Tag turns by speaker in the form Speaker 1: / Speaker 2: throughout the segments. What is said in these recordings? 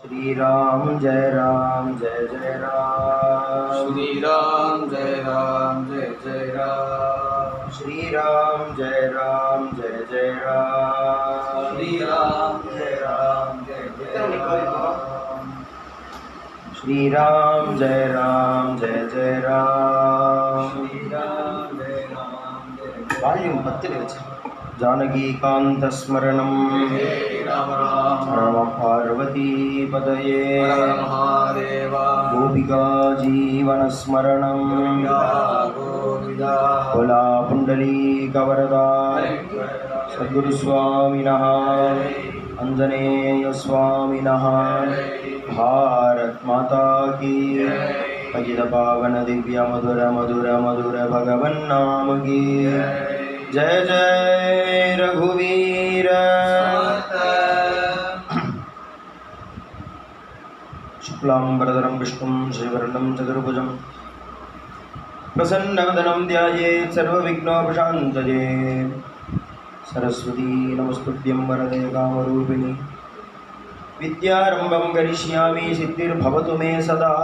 Speaker 1: श्री राम जय जय राम।
Speaker 2: श्री राम जय जय राम।
Speaker 1: श्री राम जय जय राम।
Speaker 2: श्री राम जय जय राम।
Speaker 1: श्री राम जय जय राम।
Speaker 2: श्री राम जय
Speaker 1: वाल्यूम 10 वச்சு जानकी कांत स्मरणं
Speaker 2: राम राम
Speaker 1: नमः पार्वती पदये
Speaker 2: हर हर महादेव
Speaker 1: गोपिका जीवन स्मरणं
Speaker 2: गोविंदा
Speaker 1: भोला पुंडलीकवरदा सद्गुरु स्वामिनः अंजनेय स्वामिनः भारत माता की पतित पावन दिव्य मधुर मधुर मधुर भगवन नाम की जय जय रघुवीर। शुक्लांबरधरं विष्णुं शशिवर्णं चतुर्भुजं प्रसन्नवदनं ध्यायेत् सर्वविघ्नोपशान्तये। सरस्वती नमस्तुभ्यं वरदे कामरूपिणी विद्यारम्भं करिष्यामि सिद्धिर्भवतु मे सदा।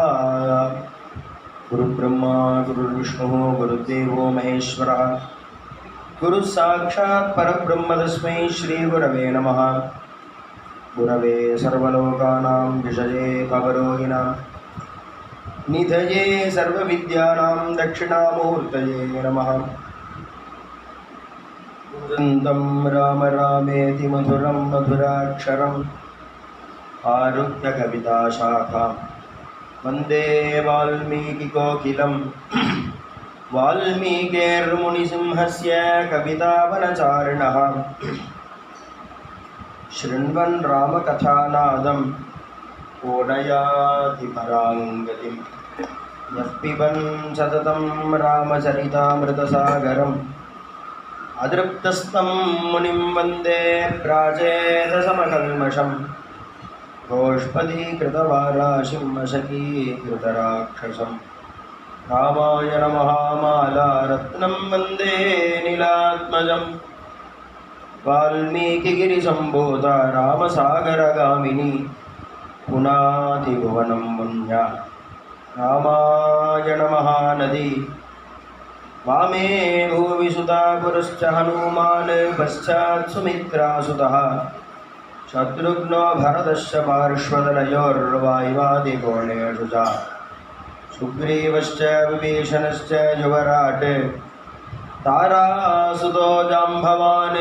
Speaker 1: गुरुब्रह्मा गुरुर्विष्णुः गुरुदेवो महेश्वरः गुरुः साक्षात् परब्रह्म तस्मै श्रीगुरवे नमः। गुरवे सर्वलोकानां विषये भवरोगिणां निधये सर्वविद्यानां दक्षिणामूर्तये नमः। कूजन्तं राम रामेति मधुरं मधुराक्षरम् आरुह्य कविताशाखां वन्दे वाल्मीकिकोकिलं। वाल्मीकिर्मुनिसिंहस्य कवितावनचारिणः शृण्वन् रामकथानादं पूर्णयाति परां गतिं। यः पिबन् सततं रामचरितामृतसागरम् अदृप्तस्तं मुनिं वन्दे प्राचेतसमकल्मषम्। गोष्पदीकृतवाराशिं मशकीकृतराक्षसम् रामायण महामाला रत्नं वन्दे नीलात्मजम्। वाल्मीकिगिरिसम्भूता रामसागरगामिनी पुनातिभुवनं पुण्या रामायण महानदी। वामे भूविसुता पुरश्च हनुमान् पश्चात् सुमित्रासुतः शत्रुघ्नो भरतश्च पार्श्वदलयोर्वायुवादिकोणेषु च सुग्रीवश्च विभीषणश्च युवराट् तारासुतो जाम्बवान्।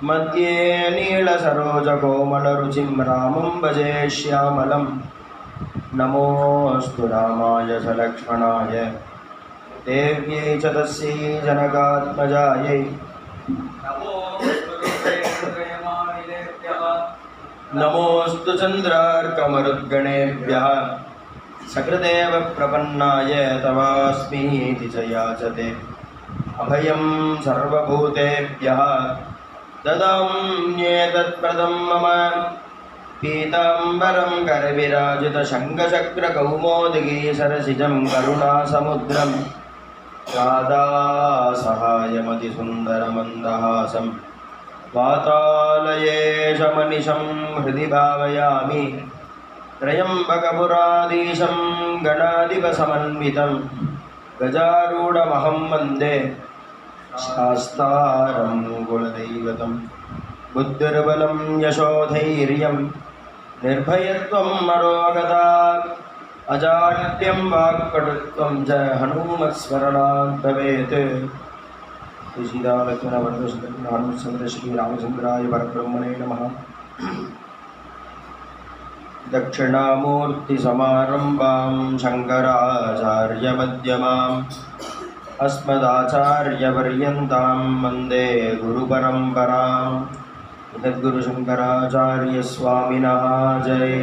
Speaker 1: मध्ये नीलसरोजकोमलरुचिं रामं भजे श्यामलं। नमोऽस्तु रामाय च लक्ष्मणाय देव्यै च तस्यै जनकात्मजायै। नमोऽस्तु चन्द्रार्कमरुद्गणेभ्यः सकृदेव प्रपन्नाय तवास्मीति च याचते। अभयं सर्वभूतेभ्यः ददाम्येतत्प्रदं मम। पीताम्बरं करविराजितशङ्खचक्रकौमोदगी सरसिजं करुणासमुद्रं राधासहायमतिसुन्दरमन्दहासं वातालयेशमनिशं हृदि भावयामि। त्र्यम्बकपुराधीशं गणाधिपसमन्वितं गजारूढमहं वन्दे शास्तारं कुलदैवतं। बुद्धिर्बलं यशोधैर्यं निर्भयत्वम् अरोगता अजाड्यं वाक्पटुत्वं च हनुमत्स्मरणात् भवेत्। श्रीरामचन्द्र श्रीरामचन्द्राय परब्रह्मणे नमः। दक्षिणामूर्तिसमारम्भां शङ्कराचार्यमध्यमाम् अस्मदाचार्यपर्यन्तां वन्दे गुरुपरम्पराम्। जगद्गुरुशङ्कराचार्यस्वामिनः जय।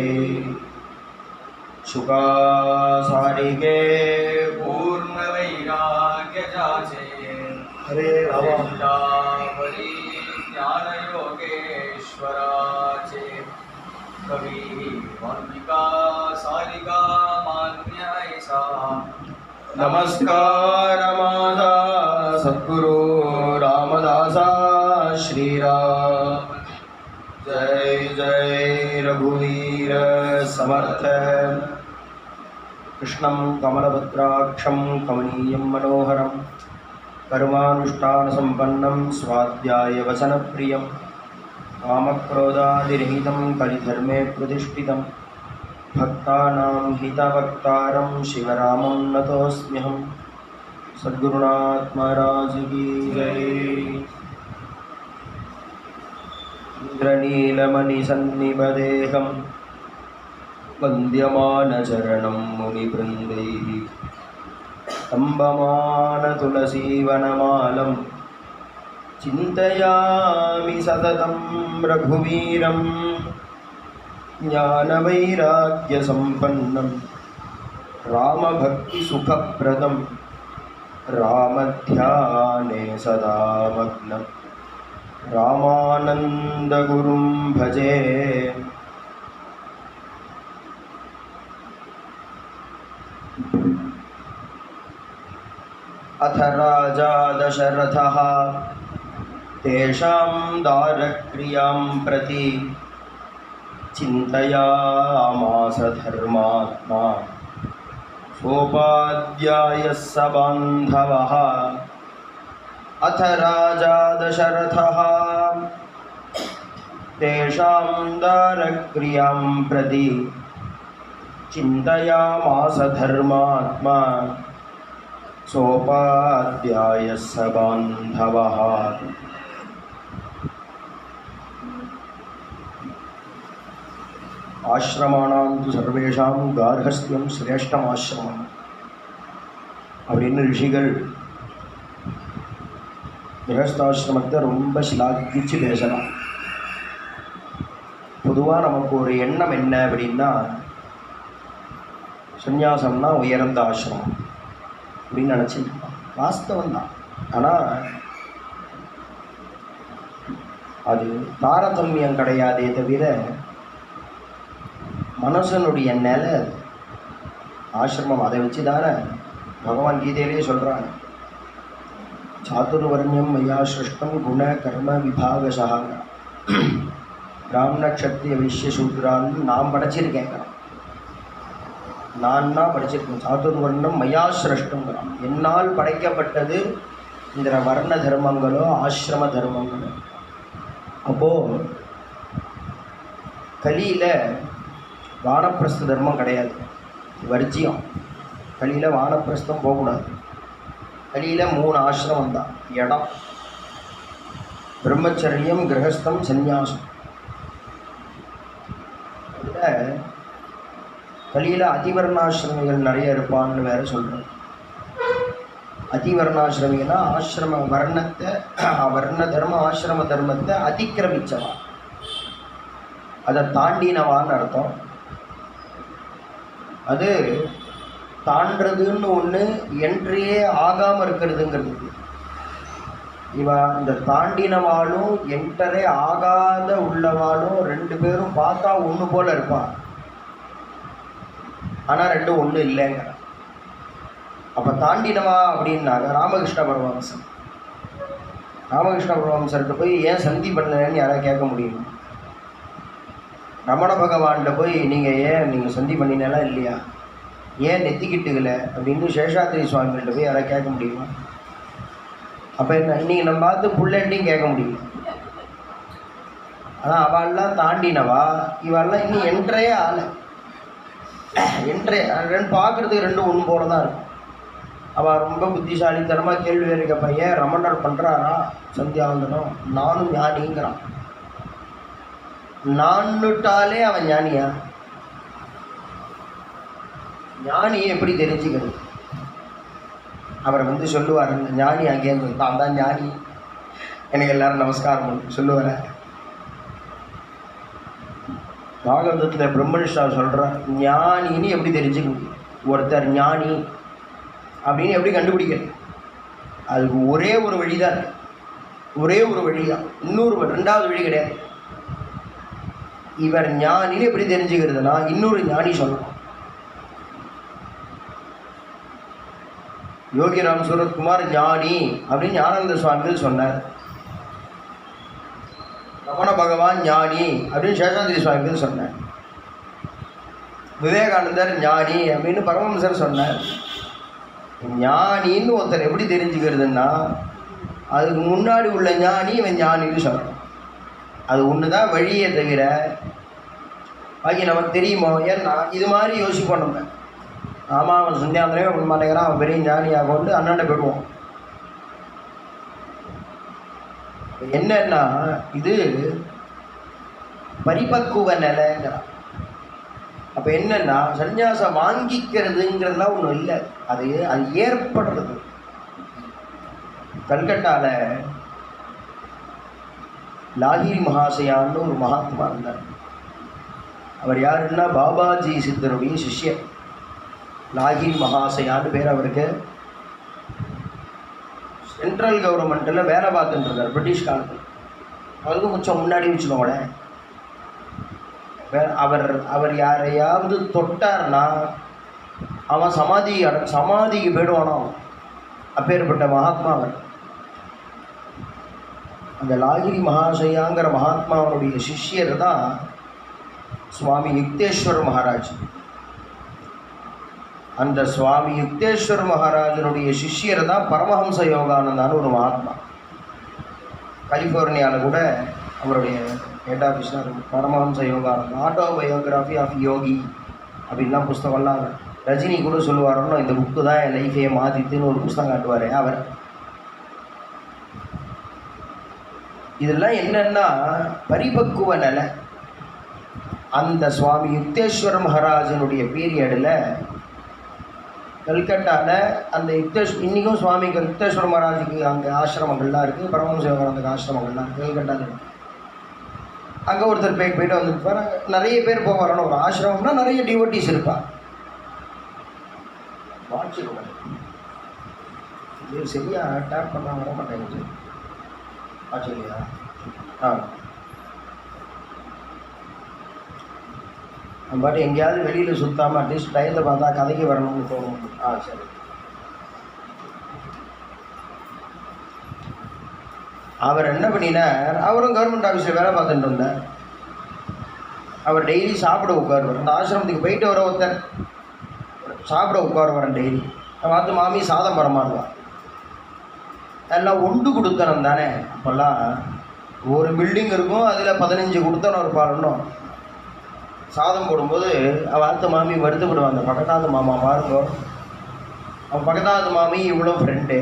Speaker 1: शुकासारिके
Speaker 2: पूर्णवैराग्यजाचे
Speaker 1: हरे राम
Speaker 2: ज्ञानयोगेश्वराचे कवी वाल्मिका सारिका मान्य ऐसा।
Speaker 1: नमस्कार माझा सद्गुरु रामदासा श्रीराम। जय जय रघुवीर समर्थ। कृष्णं कमलपत्राक्षं कमनीयं मनोहरं कर्मानुष्ठानसम्पन्नं स्वाध्यायवचनप्रियं कामक्रोधादिरहितं कलिधर्मे प्रतिष्ठितं भक्तानां हितवक्तारं शिवरामं नतोऽस्म्यहं। सद्गुरुनाथ महाराज की जय। इंद्रनीलमणिसन्निभदेहं वन्द्यमानचरणं मुनिवृन्दैः स्तम्भमानतुलसीवनमालं चिन्तयामि सततं रघुवीरं ज्ञानवैराग्यसम्पन्नं रामभक्तिसुखप्रदं रामध्याने सदा मग्नं रामानन्दगुरुं भजे। अथ राजा दशरथः तेषां दारक्रियां प्रति चिन्तयामास धर्मात्मा सोपाध्यायः स बान्धवः। अथ राजा दशरथः तेषां दारक्रियां प्रति चिन्तयामास धर्मात्मा सोपाध्यायः स बान्धवः। आश्रमाणां तु सर्वेषां गार्हस्थ्यं श्रेष्ठमाश्रमम् அப்படின்னு ரிஷிகள் கிரகஸ்தாசிரமத்தை ரொம்ப சிலாகிச்சு பேசலாம். பொதுவாக நமக்கு ஒரு எண்ணம் என்ன அப்படின்னா, சந்நியாசம்னா உயர்ந்த ஆசிரமம் அப்படின்னு நினச்சிருப்பான். வாஸ்தவம் தான். ஆனால் அது தாரதமியம் கிடையாதே தவிர மனுஷனுடைய நிலை ஆசிரமம். அதை வச்சு தானே பகவான் கீதையிலேயே சொல்கிறாங்க, சாதுர்வர்ணியம் மயா சிருஷ்டம் குண கர்ம விபாகசா பிராமண க்ஷத்ரிய வைஷ்ய சூத்ரான்னு நான் படைச்சிருக்கேன். நான் தான் படிச்சிருக்கேன். சாதுர்வர்ணம் மயா சிருஷ்டங்கிறான். என்னால் படைக்கப்பட்டது இந்த வர்ண தர்மங்களோ ஆசிரம தர்மங்களோ. அப்போது கலியில் வானப்பிரஸ்த தர்மம் கிடையாது, வர்ஜியம். கலியில் வானப்பிரஸ்தம் போகக்கூடாது. கலியில் 3 ஆசிரமம் தான் இடம்: பிரம்மச்சரியம், கிரகஸ்தம், சந்நியாசம். இதில் கலியில் அதிவர்ணாசிரமிகள் நிறைய இருப்பான்னு வேறு சொல்கிறேன். அதிவர்ணாசிரமிகனா ஆசிரம வர்ணத்தை, வர்ண தர்மம் ஆசிரம தர்மத்தை அதிக்கிரமிச்சவா, அதை தாண்டினவான்னு அர்த்தம். அது தாண்டதுன்னு ஒன்று, என்ட்ரியே ஆகாமல் இருக்கிறதுங்கிறது. இவன் இந்த தாண்டினவாளும் என்டரே ஆகாத உள்ளவாளும் 2 பேரும் பார்த்தா ஒன்று போல் இருப்பான். ஆனால் 2 ஒன்று இல்லைங்க. அப்போ தாண்டினவா அப்படின்னாங்க ராமகிருஷ்ண பரமஹம்சர். ராமகிருஷ்ண பரமஹம்சர்கிட்ட போய் ஏன் சந்தி பண்ணலன்னு யாராவது கேட்க முடியும்? ரமண பகவான்கிட்ட போய் நீங்கள் சந்தி பண்ணினாலா இல்லையா, ஏன் நெத்திக்கிட்டுக்கலை அப்படின்னு சேஷாத்ரி சுவாமிகிட்ட போய் யாராவது கேட்க முடியுமா? அப்போ என்ன, நீங்கள் நம்ம பார்த்து புள்ளேட்டையும் கேட்க முடியும். ஆனால் அவள்லாம் தாண்டினவா, இவெல்லாம் இன்னும் என்ட்ரே ஆளை. என்ட்ரே பார்க்குறதுக்கு 2 ஒன்று போல தான் இருக்கும். அவள் ரொம்ப புத்திசாலித்தனமாக கேள்வி கேட்க பையன் ரமணர் பண்ணுறாரா சந்தியாவந்தனம், நானும் ஞானிங்கிறான். நான்னுட்டாலே அவன் ஞானியா? ஞானியை எப்படி தெரிஞ்சுக்கிறது? அவர் சொல்லுவார், ஞானி அங்கேருந்து தான் தான் ஞானி, எனக்கு எல்லாரும் நமஸ்காரம் பண்ணு சொல்லுவார். பாகவதத்தில் பிரம்மனிஷ்டா சொல்கிறார், ஞானின்னு எப்படி தெரிஞ்சுக்க முடியும்? ஒருத்தர் ஞானி அப்படின்னு எப்படி கண்டுபிடிக்கிறது? அதுக்கு ஒரே ஒரு வழி தான், ஒரே ஒரு வழி தான், இன்னொரு 2வது வழி கிடையாது. இவர் ஞானின்னு எப்படி தெரிஞ்சுக்கிறதுனா இன்னொரு ஞானி சொல்லணும். யோகிராம் சூரத்குமார் ஞானி அப்படின்னு ஞானந்த சுவாமிகள் சொன்னார். ரமண பகவான் ஞானி அப்படின்னு சேஷாந்திரி சுவாமிகள் சொன்னார். விவேகானந்தர் ஞானி அப்படின்னு பரமஹம்சர் சொன்னார். ஞானின்னு ஒருத்தர் எப்படி தெரிஞ்சுக்கிறதுன்னா, அதுக்கு முன்னாடி உள்ள ஞானி இவன் ஞானின்னு சொல்லணும். அது ஒன்று தான் வழியே தவிர பாக்கி நமக்கு தெரியுமோ? ஏன்னா இது மாதிரி யோசிப்போம் நம்ம. ஆமாம், அவன் சந்தியாந்தரமே பண்ண மாட்டேங்கிறான், அவன் பெரிய ஞானியாக கொண்டு அண்ணாண்ட போயிடுவோம். என்னன்னா இது பரிபக்குவ நிலைங்கிறான். அப்போ என்னன்னா சந்நியாசம் வாங்கிக்கிறதுங்கிறதுலாம் ஒன்றும் இல்லை, அது ஏற்படுறது. கல்கட்டாவில் லாகிரி மகாசயான்னு ஒரு மகாத்மா இருந்தார். அவர் யாருன்னா பாபாஜி சித்தருடைய சிஷ்யர். லாகிரி மகாசயான்னு பேர் அவருக்கு. சென்ட்ரல் கவர்மெண்ட்டில் வேலை பார்த்துட்டு இருந்தார் பிரிட்டிஷ் காலத்தில். அவருக்கும் கொஞ்சம் முன்னாடி வச்சுக்கோங்களேன். அவர் அவர் யாரையாவது தொட்டார்னா அவன் சமாதிக்கு போயிடுவானோ, அப்பேற்பட்ட மகாத்மா அவர். அந்த லாகிரி மகாசயாங்கிற மகாத்மாவனுடைய சிஷ்யர் தான் சுவாமி யுக்தேஸ்வர் மகாராஜ். அந்த சுவாமி யுக்தேஸ்வர் மகாராஜனுடைய சிஷ்யர் தான் பரமஹம்ச யோகானந்தான்னு ஒரு மகாத்மா. கலிஃபோர்னியாவில் கூட அவருடைய ஹெட் ஆஃபீஸாக இருக்கும். பரமஹம்ச யோகானந்தா, ஆட்டோபயோகிராஃபி ஆஃப் யோகி அப்படின்லாம் புஸ்தகம்லாம் ரஜினி கூட சொல்லுவாரோன்னா, இந்த புக்கு தான் என் லைஃபையை மாற்றித்துன்னு ஒரு புஸ்தகம் காட்டுவார் அவர். இதெல்லாம் என்னன்னா பரிபக்குவ நிலை. அந்த சுவாமி யுக்தேஸ்வர மகாராஜனுடைய பீரியடில் கல்கட்டாவில் அந்த இன்றைக்கும் சுவாமி யுக்தேஸ்வர மகாராஜுக்கு அங்கே ஆசிரமங்கள்லாம் இருக்குது, பரமஹம்ச யோகானந்தக்கு ஆசிரமங்கள்லாம் இருக்குது கல்கட்டாவில். அங்கே ஒருத்தர் போயிட்டு வந்துருப்பார். நிறைய பேர் போவாரன்னு ஒரு ஆசிரமம்னா நிறைய டிவோட்டிஸ் இருப்பார். வாட்சிருக்கேன் இது சரியாக டேப் பண்ண வர மாட்டேங்குது. ஆச்சரியா? நம்ம பாட்டு எங்கேயாவது வெளியில் சுற்றாமல் அட்லீஸ்ட் டயத்தை பார்த்தா கதைக்கு வரணும்னு தோணும். சரி. அவர் என்ன பண்ணினார், அவரும் கவர்மெண்ட் ஆஃபீஸில் வேலை பார்த்துட்டு இருந்தார். அவர் டெய்லி சாப்பிட உட்காருவார். அந்த ஆசிரமத்துக்கு போயிட்டு வர ஒருத்தர் சாப்பிட உட்காருவார் டெய்லி. பார்த்து மாமி சாதம் பரமாறுவார். எல்லாம் ஒன்று கொடுத்தனம் தானே. அப்போல்லாம் ஒரு பில்டிங் இருக்கும், அதில் 15 கொடுத்தனம் இருப்பாருன்னும். சாதம் போடும்போது அவத்த மாமி வருத்தப்படுவாங்க. பக்கத்தாது மாமா மாறுங்கோ, அவன் பக்கத்தாது மாமி இவ்வளோ ஃப்ரெண்டு,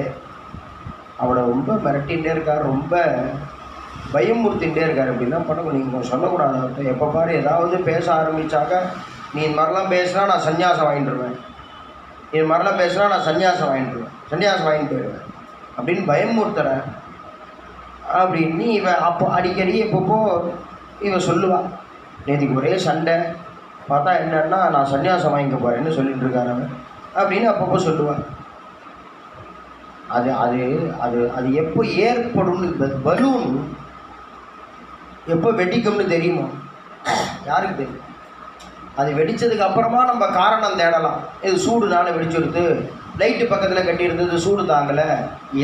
Speaker 1: அவளை ரொம்ப மிரட்டிகிட்டே இருக்கார், ரொம்ப பயமுறுத்திகிட்டே இருக்கார். அப்படின்னா பண்ண நீங்கள் சொல்லக்கூடாது அவர்கிட்ட. எப்போ பாரு ஏதாவது பேச ஆரம்பித்தாக்க, நீ இது மாதிரிலாம் பேசுனா நான் சன்னியாசம் வாங்கிட்டுருவேன், இது மாதிரிலாம் பேசுனா நான் சன்னியாசம் வாங்கிட்டு போயிடுவேன் அப்படின்னு பயமுறுத்துறேன் அப்படின்னு இவன் அப்போ அடிக்கடி எப்பப்போ இவன் சொல்லுவாள். நேற்றுக்கு ஒரே சண்டை, பார்த்தா என்னன்னா நான் சன்னியாசம் வாங்கிக்க போகிறேன்னு சொல்லிட்டு இருக்காரு அவன் அப்படின்னு அப்பப்போ சொல்லுவாள். அது அது அது அது எப்போ ஏற்படும்னு, பலூன் எப்போ வெடிக்கும்னு தெரியுமா? யாருக்கு தெரியும்? அது வெடித்ததுக்கு அப்புறமா நம்ம காரணம் தேடலாம். இது சூடுனால வெடிச்சுடுது, லைட்டு பக்கத்தில் கட்டியிருந்தது சூடு தாங்கலை,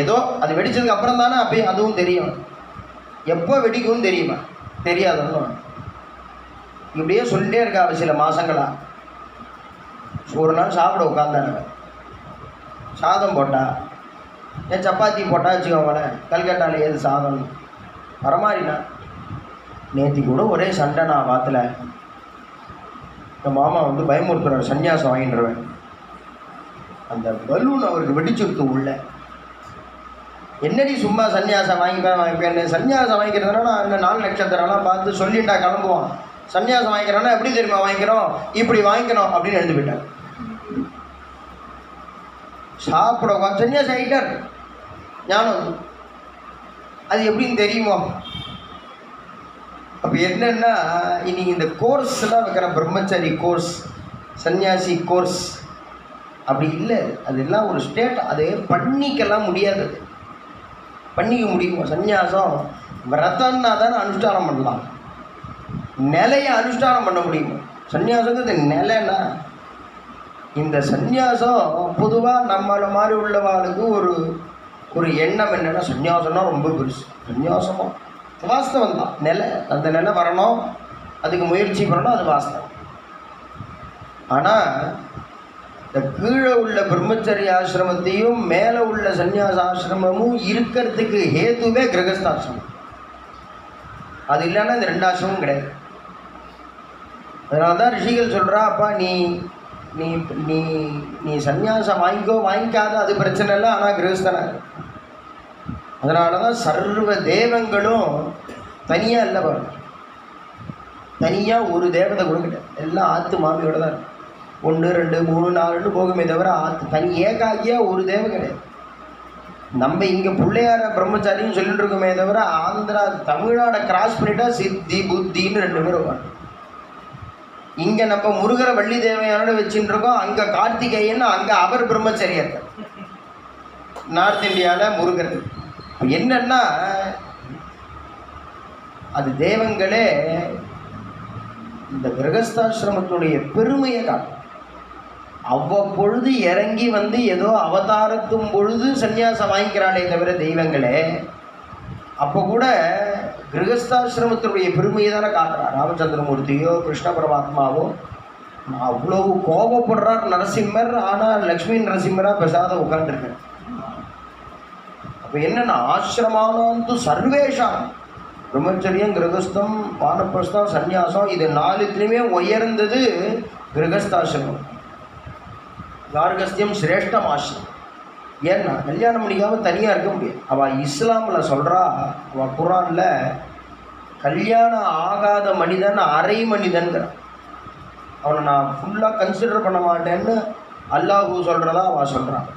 Speaker 1: ஏதோ அது வெடித்ததுக்கு அப்புறம் தானே அப்போ அதுவும் தெரியும். எப்போ வெடிக்கும்னு தெரியுமா? தெரியாதுன்னு இப்படியே சொல்லிட்டே இருக்கா அவள் சில மாதங்களா. ஒரு நாள் சாப்பிட உட்காந்தாங்க, சாதம் போட்டா, ஏன் சப்பாத்தி போட்டா வச்சுக்கோங்களேன், கல்கட்டாவில் ஏது சாதம் வரமாறினா. நேற்று கூட ஒரே சண்டை நான் வாத்தில். என் மாமா வந்து பயமுறுத்துறாரு, சன்னியாசம் வாங்கிட்டுருவேன். அந்த பலூன் அவருக்கு வெடிச்சுடுத்து உள்ள. என்னடி சும்மா சன்னியாசம் வாங்கிப்பேன்னு, சன்னியாசம் வாங்கிக்கிறதுனால அந்த 4 நட்சத்திரம்லாம் பார்த்து சொல்லிட்டா கிளம்புவான். சன்னியாசம் வாங்கிக்கிறோன்னா எப்படி தெரியுமா வாங்கிக்கிறோம், இப்படி வாங்கிக்கணும் அப்படின்னு எழுந்து போயிட்டார். சாப்பிட உட்காந்து சன்னியாசம் ஆகிட்டார். ஞானம் அது எப்படின்னு தெரியுமோ? அப்போ என்னென்னா இன்னைக்கு இந்த கோர்ஸ்லாம் வைக்கிற பிரம்மச்சாரி கோர்ஸ், சன்னியாசி கோர்ஸ் அப்படி இல்லை. அதெல்லாம் ஒரு ஸ்டேட், அது பண்ணிக்கலாம் முடியாது. பண்ணிக்க முடியுமா? சன்னியாசம் விரதம்னா தானே அனுஷ்டானம் பண்ணலாம், நிலையை அனுஷ்டானம் பண்ண முடியுமா? சன்னியாசங்கிறது நிலைன்னா, இந்த சன்னியாசம் பொதுவாக நம்மளை மாதிரி உள்ளவாளுக்கு ஒரு எண்ணம் என்னென்னா, சன்னியாசம்னா ரொம்ப பெருசு, சன்னியாசமாக வாஸ்தவம் தான். நிலை, அந்த நிலை வரணும், அதுக்கு முயற்சி பண்ணணும், அது வாஸ்தவம். ஆனால் இந்த கீழே உள்ள பிரம்மச்சரிய ஆசிரமத்தையும் மேலே உள்ள சன்னியாச ஆசிரமமும் இருக்கிறதுக்கு ஹேதுவே கிரகஸ்தாசிரமம். அது இல்லைன்னா இந்த 2 ஆசிரமும் கிடையாது. அதனால தான் ரிஷிகள் சொல்கிறா, அப்பா நீ நீ நீ நீ சன்னியாசம் வாங்கிக்காத அது பிரச்சனை இல்லை, ஆனால் கிரகஸ்தனா. அதனால தான் சர்வ தேவங்களும் தனியாக இல்லை பாருங்க. தனியாக ஒரு தேவதை கூட கிடையாது. எல்லாம் ஆற்று மாமியோட தான் இருக்கும். 1 2 3 4 போகுமே தவிர ஆற்று தனி ஏகாகியாக ஒரு தேவம் கிடையாது. நம்ம இங்கே பிள்ளையார பிரம்மச்சாரின்னு சொல்லிட்டு இருக்கோமே தவிர ஆந்திரா தமிழ்நாடை கிராஸ் பண்ணிட்டா சித்தி புத்தின்னு 2 பேர் வருவாங்க. இங்கே நம்ம முருகரை வள்ளி தேவையானோட வச்சுட்டு இருக்கோம், அங்கே கார்த்திகேயன், அங்கே அவர் பிரம்மச்சரியர். நார்த் இந்தியாவில் முருகர். என்னன்னா அது தேவங்களே இந்த கிரகஸ்தாசிரமத்துடைய பெருமையை காட்டும். அவ்வப்பொழுது இறங்கி வந்து ஏதோ அவதாரத்தும் பொழுது சன்னியாசம் வாங்கிக்கிறானே தவிர தெய்வங்களே அப்போ கூட கிரகஸ்தாசிரமத்தினுடைய பெருமையை தானே காட்டுறார். ராமச்சந்திரமூர்த்தியோ கிருஷ்ண பரமாத்மாவோ அவ்வளவு கோபப்படுறார் நரசிம்மர், ஆனால் லக்ஷ்மி நரசிம்மராக பிரசாதம் உட்காந்துருக்கார். அப்போ என்னென்னா ஆசிரமானந்து சர்வேஷாம் பிரம்மச்சரியம், கிரகஸ்தம், வானப்பிரஸ்தம், சந்நியாசம், இது 4த்துலேயுமே உயர்ந்தது கிரகஸ்தாசிரமம். கார்கஸ்தியம் சிரேஷ்டம் ஆசிரமம். ஏன்னா கல்யாணம் பண்ணிக்காமல் தனியாக இருக்க முடியாது. அவள் இஸ்லாமில் சொல்கிறா, அவள் குரானில் கல்யாணம் ஆகாத மனிதன் அரை மனிதன்கிறான். அவனை நான் ஃபுல்லாக கன்சிடர் பண்ண மாட்டேன்னு அல்லாஹூ சொல்கிறதா அவள் சொல்கிறான்.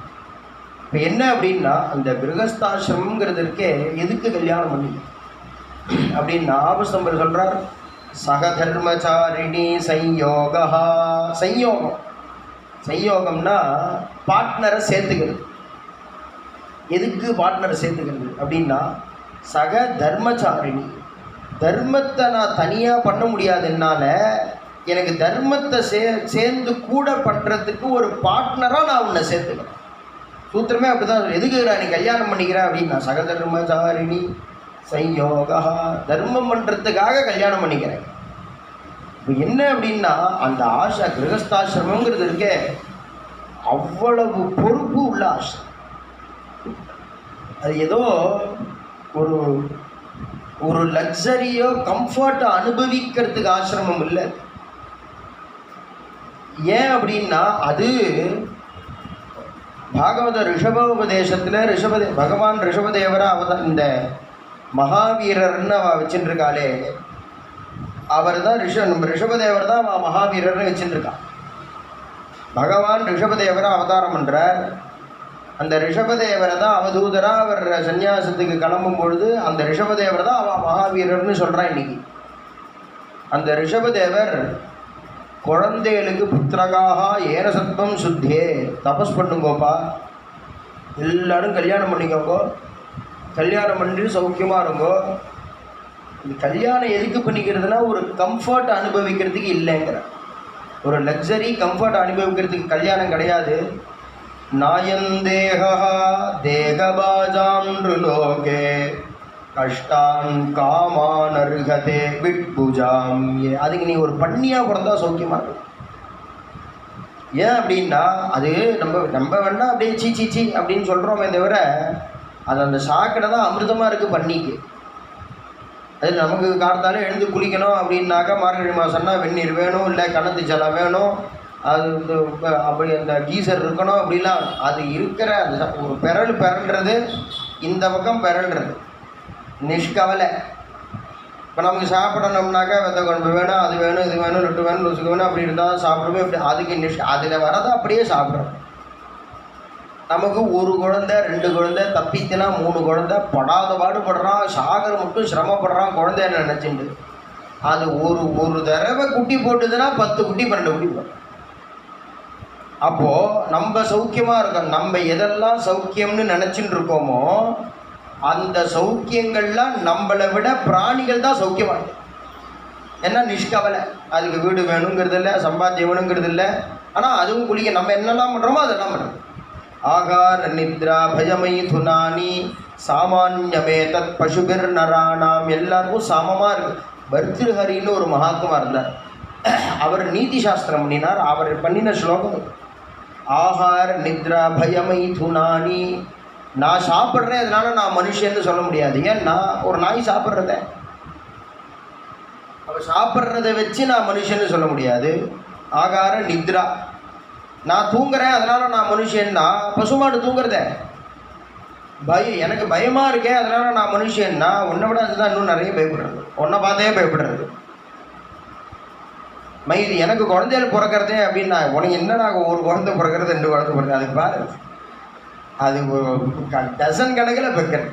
Speaker 1: இப்போ என்ன அப்படின்னா அந்த கிரகஸ்தாசிரமங்கிறது இருக்கே, எதுக்கு கல்யாணம் பண்ணி அப்படின்னா ஆபஸ்தம்பர் சொல்கிறார், சகதர்மச்சாரிணி சையோகா. சையோகம்னா பார்ட்னரை சேர்த்துக்கிறது. எதுக்கு பார்ட்னரை சேர்த்துக்கிறது அப்படின்னா சக தர்மச்சாரிணி, தர்மத்தை நான் தனியாக பண்ண முடியாது, என்னால் எனக்கு தர்மத்தை சேர்ந்து கூட பண்ணுறதுக்கு ஒரு பார்ட்னராக நான் உன்னை சேர்த்துக்கிறேன். சூத்திரமே அப்படி தான். எதுக்கு நீ கல்யாணம் பண்ணிக்கிறேன் அப்படின்னா சகதர்மச்சாரிணி சையோகா, தர்மம் பண்ணுறதுக்காக கல்யாணம் பண்ணிக்கிறேன். இப்போ என்ன அப்படின்னா அந்த ஆசை கிரகஸ்தாசிரமங்கிறது இருக்கே அவ்வளவு பொறுப்பு உள்ள ஆசிரமம். அது ஏதோ ஒரு ஒரு லக்ஸரியோ கம்ஃபர்ட்டை அனுபவிக்கிறதுக்கு ஆசிரமம் இல்லை. ஏன் அப்படின்னா அது பாகவத ரிஷபோபதேசத்தில் பகவான் ரிஷபதேவரை இந்த மகாவீரர்னு அவள் வச்சுட்டுருக்காளே, அவர் தான் ரிஷபதேவர் தான் அவள் மகாவீரர்னு வச்சுட்டுருக்கான். பகவான் ரிஷபதேவரை அவதாரம் பண்ணுறார். அந்த ரிஷபதேவரை தான் அவதூதராக அவர் சன்னியாசத்துக்கு கிளம்பும் பொழுது அந்த ரிஷபதேவர் தான் அவள் மகாவீரர்னு சொல்கிறான் இன்னைக்கு. அந்த ரிஷபதேவர் குழந்தைகளுக்கு புத்திரகாக ஏனசத்வம் சுத்தியே, தபஸ் பண்ணுங்கோப்பா, எல்லாரும் கல்யாணம் பண்ணிக்கோங்கோ, கல்யாணம் பண்ணிட்டு சௌக்கியமாக இருங்கோ. இந்த கல்யாணம் எதுக்கு பண்ணிக்கிறதுனா ஒரு கம்ஃபர்ட் அனுபவிக்கிறதுக்கு இல்லைங்கிற, ஒரு லக்ஸரி கம்ஃபர்ட் அனுபவிக்கிறதுக்கு கல்யாணம் கிடையாது. நாயந்தேகா தேகபாஜான்று லோகே கஷ்டான் காமானர்ஹதே விட்புஜாம். அதுக்கு நீ ஒரு பண்ணியாக பிறந்தா சௌக்கியமாக இருக்கும். ஏன் அப்படின்னா அது நம்ம வேணா அப்படியே சீ அப்படின்னு சொல்கிறோமே தவிர அது அந்த சாக்கடை தான் அமிர்தமாக இருக்குது பண்ணிக்கு. அது நமக்கு காலத்தாலே எழுந்து குளிக்கணும் அப்படின்னாக்கா மார்கழி மாதம்னா வெந்நீர் வேணும், இல்லை கணத்து ஜலம் வேணும், அது அப்படி அந்த கீசர் இருக்கணும். அப்படிலாம் அது இருக்கிற அந்த ஒரு பெறல்றது இந்த பக்கம் பெறல்றது நிஷ்கவலை. இப்போ நமக்கு சாப்பிடணும்னாக்கா வெத்த குழம்பு வேணும், அது வேணும், இது வேணும், லட்டு வேணும், ருசுக்கு வேணும், அப்படி இருந்தால் சாப்பிடுமே. அப்படி அதுக்கு அதில் வரதை அப்படியே சாப்பிட்றோம். நமக்கு 1 குழந்தை 2 குழந்தை தப்பித்துனா 3 குழந்தை படாத பாடுபடுறான், சாகர் மட்டும் சிரமப்படுறான் குழந்தைன்னு நினச்சிட்டு. அது ஒரு தடவை குட்டி போட்டுதுன்னா 10 குட்டி 12 குட்டி போடும். அப்போது நம்ம சௌக்கியமாக இருக்கோம். நம்ம எதெல்லாம் சௌக்கியம்னு நினச்சிட்டு இருக்கோமோ அந்த சௌக்கியங்கள்லாம் நம்மளை விட பிராணிகள் தான் சௌக்கியமாக இருக்கு. ஏன்னா நிஷ்கவலை, அதுக்கு வீடு வேணுங்கிறது இல்லை, சம்பாத்தியம் வேணுங்கிறது இல்லை. ஆனால் அதுவும் குளிக்க நம்ம என்னெல்லாம் பண்ணுறோமோ அதெல்லாம் பண்ணுறோம். ஆகார நித்ரா பயமைதுனானி சாமான்யமேதத் பசுபிர் நராணாம். எல்லாருக்கும் சமமாக இருக்கு. பர்திருஹரின்னு ஒரு மகாத்மா இருந்தார். அவர் நீதி சாஸ்திரம் பண்ணினார். அவர் பண்ணின ஸ்லோகம் ஆகார நித்ரா பயமைதுனானி. நான் சாப்பிட்றேன் அதனால நான் மனுஷன்னு சொல்ல முடியாது. ஏன்னா ஒரு நாய் சாப்பிட்றத அவள் சாப்பிட்றத வச்சு நான் மனுஷன்னு சொல்ல முடியாது. ஆகார நித்ரா, நான் தூங்குறேன் அதனால நான் மனுஷன்னா பசுமாடு தூங்குறத எனக்கு பயமாக இருக்கேன் அதனால நான் மனுஷன்னா உன்னை விட அதுதான் இன்னும் நிறைய பயப்படுறது. உன்னை பார்த்தே பயப்படுறது. மயிறு எனக்கு குழந்தைகள் பிறக்கிறதே அப்படின்னா உனக்கு என்னடா ஒரு குழந்தை பிறக்கிறது 2 குழந்தை பிறகு அதுக்கு பாரு, அது டசன் கணக்கில் பெக்கிறது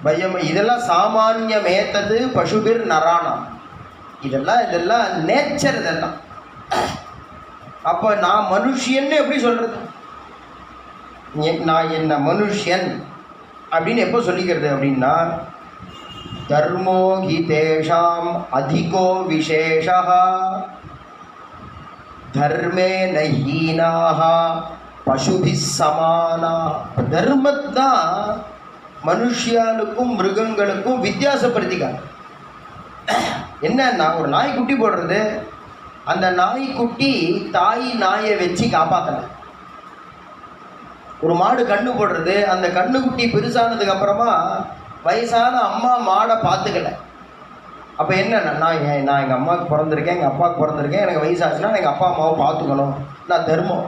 Speaker 1: பயம். இதெல்லாம் சாமான்யமேத்தது பசுபிர் நராணாம். இதெல்லாம் நேச்சர். இதெல்லாம் அப்போ நான் மனுஷியன்னு எப்படி சொல்கிறது? நான் என்ன மனுஷன் அப்படின்னு எப்போ சொல்லிக்கிறது அப்படின்னா தர்மோ ஹி தேஷாம் அதிகோ விசேஷா தர்மே நஹீனாக பசுபி சமானா. தர்மத்தான் மனுஷியாளுக்கும் மிருகங்களுக்கும் வித்தியாசப்படுத்திக்காங்க. என்னன்னா ஒரு நாய்க்குட்டி போடுறது, அந்த நாய்க்குட்டி தாய் நாயை வச்சு காப்பாற்றலை. ஒரு மாடு கண்ணு போடுறது, அந்த கண்ணுக்குட்டி பெருசானதுக்கு அப்புறமா வயசான அம்மா மாடை பார்த்துக்கல. அப்போ என்னன்னா நான் எங்கள் அம்மாவுக்கு பிறந்திருக்கேன், எங்கள் அப்பாவுக்கு பிறந்திருக்கேன், எனக்கு வயசாச்சுன்னா எங்கள் அப்பா அம்மாவை பார்த்துக்கணும். நான் தர்மம்.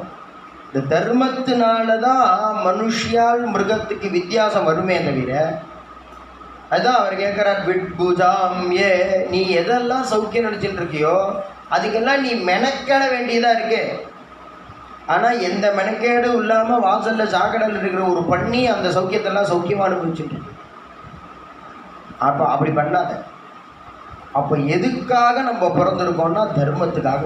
Speaker 1: இந்த தர்மத்தினால தான் மனுஷியால் மிருகத்துக்கு வித்தியாசம் வருமே தவிர, அதுதான் அவர் கேட்குறார் விட் பூஜாம் ஏ, நீ எதெல்லாம் சௌக்கியம் நினச்சிட்டு இருக்கியோ அதுக்கெல்லாம் நீ மெனக்கேட வேண்டியதாக இருக்கு. ஆனால் எந்த மெனக்கேடும் இல்லாமல் வாசலில் சாக்கடையில் இருக்கிற ஒரு பண்ணி அந்த சௌக்கியத்தெல்லாம் சௌக்கியமாக அனுபவிச்சுட்டு இருக்கு. அப்போ அப்படி பண்ணாத. அப்போ எதுக்காக நம்ம பிறந்திருக்கோம்னா தர்மத்துக்காக.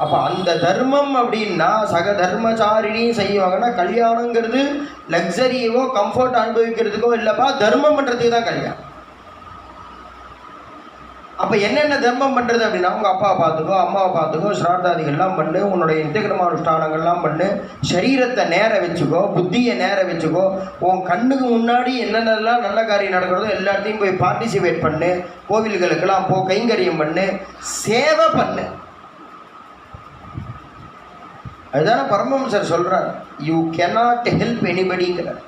Speaker 1: அப்போ அந்த தர்மம் அப்படின்னா சக தர்மச்சாரிணியும் செய்வாங்கன்னா கல்யாணங்கிறது லக்ஸரியவோ கம்ஃபர்ட் அனுபவிக்கிறதுக்கோ இல்லைப்பா, தர்மம் பண்ணுறதுக்கு தான் கல்யாணம். அப்போ என்னென்ன தர்மம் பண்ணுறது அப்படின்னா உங்கள் அப்பாவை பார்த்துக்கோ, அம்மாவை பார்த்துக்கோ, ஸ்ராத்தாதிகள்லாம் பண்ணு, உன்னுடைய நித்தியகர்மானுஷ்டானங்கள்லாம் பண்ணு, சரீரத்தை நேர வச்சுக்கோ, புத்தியை நேர வச்சுக்கோ, உன் கண்ணுக்கு முன்னாடி என்னென்னலாம் நல்ல காரியம் நடக்கிறதோ எல்லாத்தையும் போய் பார்ட்டிசிபேட் பண்ணு, கோவில்களுக்கெல்லாம் போ, கைங்கரியம் பண்ணு, சேவை பண்ணு. அதுதானே பரமஹம்சர் சொல்கிறார், யூ கேனாட் ஹெல்ப் எனிபடிங்கிறார்.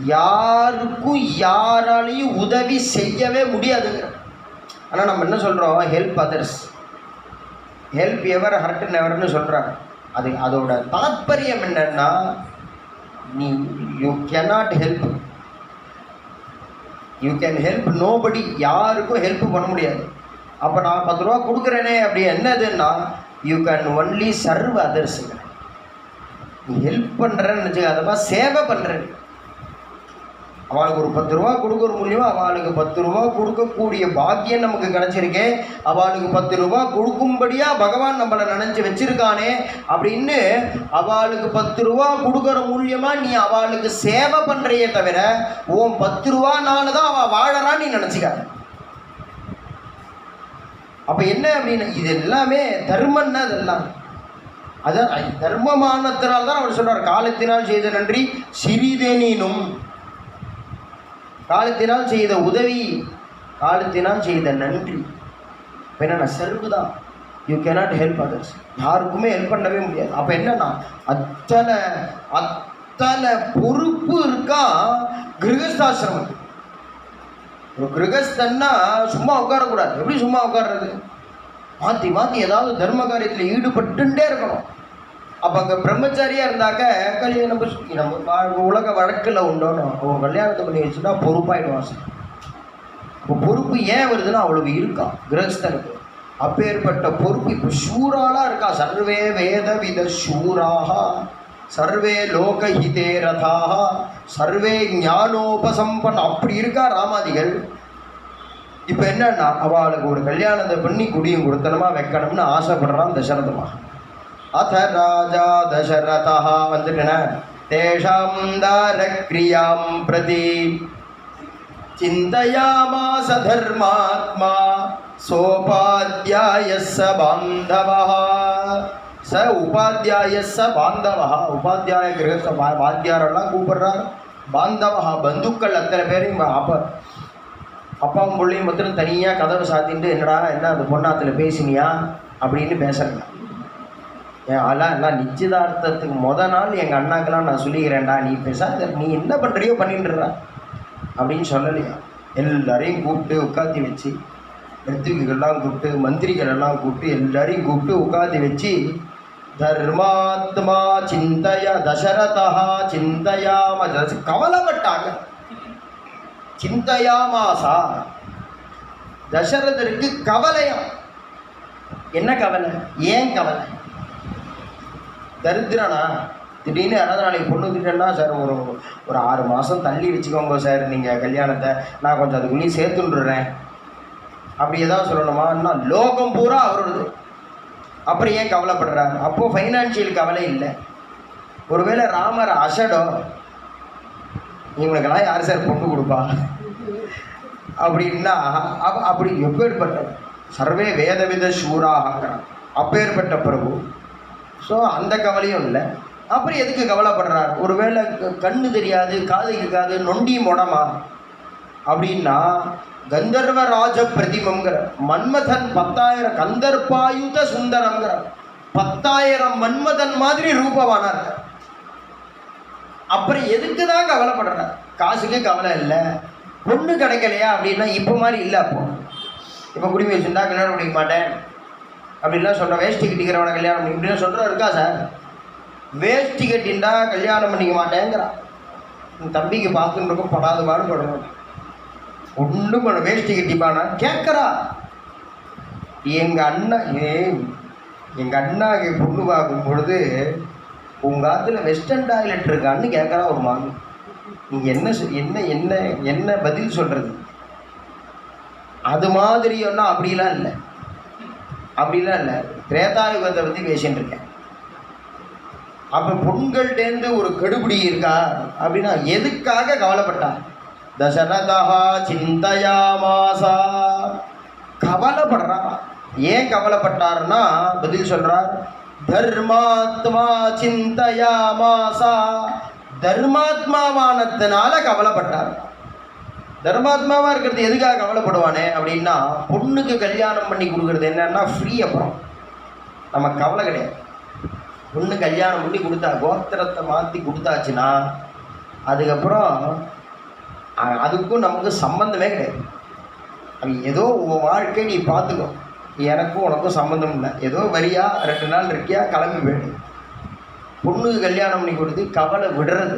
Speaker 1: யாருக்கும் யாராலையும் உதவி செய்யவே முடியாதுங்க. ஆனால் நம்ம என்ன சொல்கிறோம், help others, help ever hurt நெவர்னு சொல்கிறாங்க. அதோட தாற்பயம் என்னன்னா நீ you cannot help, you can help nobody. யாருக்கும் ஹெல்ப் பண்ண முடியாது. அப்போ நான் 10 ரூபா கொடுக்குறேனே அப்படி என்னதுன்னா யூ கேன் ஒன்லி சர்வ் அதர்ஸுங்க. நீ ஹெல்ப் பண்ணுறேன்னு நினச்சிக்க, அதப்பா சேவை பண்ணுறேன். அவளுக்கு ஒரு 10 ரூபா கொடுக்குற மூலியமா அவளுக்கு 10 ரூபா கொடுக்கக்கூடிய பாக்கியம் நமக்கு கிடைச்சிருக்கேன். அவளுக்கு 10 ரூபா கொடுக்கும்படியாக பகவான் நம்மளை நினச்சி வச்சிருக்கானே அப்படின்னு அவளுக்கு 10 ரூபா கொடுக்குற மூலியமாக நீ அவளுக்கு சேவை பண்ணுறையே தவிர உன் 10 ரூபானால தான் அவள் வாழறான்னு நீ நினச்சிக்காத. அப்போ என்ன அப்படின்னா இது எல்லாமே தர்மன்னா இதெல்லாம் அதான் தர்மமானத்தினால் தான் அவர் சொல்கிறார், காலத்தினால் செய்த நன்றி சிறிதேனும். காலத்தினால் செய்த உதவி, காலத்தினால் செய்த நன்றி. இப்போ என்னன்னா செல்வு தான். You cannot help others. யாருக்குமே ஹெல்ப் பண்ணவே முடியாது. அப்போ என்னன்னா அத்தனை பொறுப்பு இருக்கா கிரகஸ்தாசிரமத்துக்கு. ஒரு கிரகஸ்தன்னா சும்மா உட்காரக்கூடாது. எப்படி சும்மா உட்கார்றது? மாற்றி மாற்றி ஏதாவது தர்ம காரியத்தில் ஈடுபட்டுட்டே இருக்கணும். அப்போ அங்கே பிரம்மச்சாரியாக இருந்தாக்க கல்யாணம் நம்ம உலக வழக்கில் உண்டோணும். அவன் கல்யாணத்தை பண்ணி வச்சுட்டா பொறுப்பாயிடுவான் சார். இப்போ பொறுப்பு ஏன் வருதுன்னா அவளுக்கு இருக்கா கிரகஸ்தனுக்கு. அப்பேற்பட்ட பொறுப்பு இப்போ சூராலாக இருக்கா. சர்வே வேத வித சூராக சர்வே லோக ஹிதே ரதாக சர்வே ஞானோபசம்பன் அப்படி இருக்கா ராமாதிகள். இப்போ என்னன்னா அவளுக்கு ஒரு கல்யாணத்தை பண்ணி குடியும் கொடுத்தனமா வைக்கணும்னு ஆசைப்படுறான் தசரதமாக. அத ராஜா தசரதா வந்துட்டன தேஷாம் தாரக்ரியாம் பிரதி சிந்தயாமாச தர்மாத்மா சோபாத்யாய ச பாந்தவः ச உபாத்தியாய ச பாந்தவா, உபாத்தியாய கிரகஸ்த வாத்தியாரெல்லாம் கூப்பிடுறார். பாந்தவா பந்துக்கள் அத்தனை பேரையும் அப்பாவும் பிள்ளையும் மொத்தம் தனியாக கதவை சாத்திட்டு என்னடா என்ன அந்த பொண்ணாத்துல பேசினியா அப்படின்னு பேசுறேன். அதெல்லாம் எல்லாம் நிச்சயதார்த்தத்துக்கு நாள் எங்கள் அண்ணாக்கெல்லாம் நான் சொல்லிக்கிறேன்டா, நீ பேசாத, நீ என்ன பண்ணுறியோ பண்ணிட்டுறா அப்படின்னு சொல்லலையா. எல்லாரையும் கூப்பிட்டு உட்காத்தி வச்சு, ரித்துவிகள்லாம் கூப்பிட்டு, மந்திரிகள் எல்லாம் கூப்பிட்டு, எல்லாரையும் கூப்பிட்டு உட்காத்தி வச்சு, தர்மாத்மா சிந்தையா தசரதா சிந்தையாம, கவலைப்பட்டாங்க. சிந்தையாமாசா, தசரதருக்கு கவலையா. என்ன கவலை? ஏன் கவலை? தரித்திரனா திடீர்னு யாராவது நாளைக்கு பொண்ணு திட்டேன்னா, சார் ஒரு 6 மாதம் தள்ளி வச்சுக்கோங்க சார் நீங்கள் கல்யாணத்தை, நான் கொஞ்சம் அதுக்குள்ளேயும் சேர்த்துன்றேன் அப்படி ஏதாவது சொல்லணுமா? இன்னும் லோகம் பூரா அவரோடது. அப்புறம் ஏன் கவலைப்படுறாரு? அப்போது ஃபைனான்ஷியல் கவலை இல்லை. ஒருவேளை ராமர் அசடோ, இவனுக்கெல்லாம் யார் சார் பொண்ணு கொடுப்பா அப்படின்னா, அப்படி எப்பேற்பட்ட சர்வே வேதவித சூராகிறான் அப்பேற்பட்ட பிரபு. ஸோ அந்த கவலையும் இல்லை. அப்புறம் எதுக்கு கவலைப்படுறார்? ஒருவேளை கண்ணு தெரியாது, காது கேட்காது, நொண்டி மொடமா அப்படின்னா, கந்தர்வ ராஜ பிரதிமங்கிற மன்மதன் 10,000 கந்தர்பாயுத சுந்தரங்கிற 10,000 மன்மதன் மாதிரி ரூபவானார். அப்புறம் எதுக்கு தான் கவலைப்படுறார்? காசுக்கே கவலை இல்லை. பொண்ணு கிடைக்கலையா அப்படின்னா இப்போ மாதிரி இல்லை. இப்போ குடிமை வச்சுருந்தா கல்யாணம் பண்ணிக்க மாட்டேன் அப்படின்லாம் சொல்கிற, வேஷ்டி கட்டிக்கிறவனை கல்யாணம் பண்ணி இப்படிலாம் சொல்கிற இருக்கா சார்? வேஷ்டி கட்டின்டா கல்யாணம் பண்ணிக்க மாட்டேங்கிறான். என் தம்பிக்கு பார்த்துருக்கும் படாத பாடு படுறோம். ஒன்றும் பண்ண வேஷ்டி கட்டிப்பானா கேட்குறா. எங்கள் அண்ணா பொண்ணு பார்க்கும் பொழுது உங்கள் ஆற்றுல வெஸ்டர்ன் டாய்லெட் இருக்கான்னு கேட்குறா ஒரு மாமி. நீங்கள் என்ன பதில் சொல்கிறது? அது மாதிரி ஒன்றும் அப்படிலாம் இல்லை. திரேதாயுகத்தை பற்றி பேசின்னு இருக்கேன். அப்போ பொண்கள்டேந்து ஒரு கெடுபிடி இருக்கா அப்படின்னா எதுக்காக கவலைப்பட்டா? தசரதா சிந்தையாமாசா, கவலைப்படுறா. ஏன் கவலைப்பட்டாருன்னா பதில் சொல்றார். தர்மாத்மா சிந்தையாமாசா, தர்மாத்மாவானத்தினால கவலைப்பட்டார். தர்மாத்மாவாக இருக்கிறது எதுக்காக கவலைப்படுவானே அப்படின்னா, பொண்ணுக்கு கல்யாணம் பண்ணி கொடுக்குறது என்னன்னா ஃப்ரீ. அப்புறம் நம்ம கவலை கிடையாது. பொண்ணு கல்யாணம் பண்ணி கொடுத்தா, கோத்திரத்தை மாற்றி கொடுத்தாச்சுன்னா அதுக்கப்புறம் அதுக்கும் நமக்கு சம்மந்தமே கிடையாது. அது ஏதோ உன் வாழ்க்கை நீ பார்த்துக்கோ, எனக்கும் உனக்கும் சம்மந்தம் இல்லை. ஏதோ வரியா 2 நாள் இருக்கியா கிளம்பி போயிடு. பொண்ணுக்கு கல்யாணம் பண்ணி கொடுத்து கவலை விடுறது,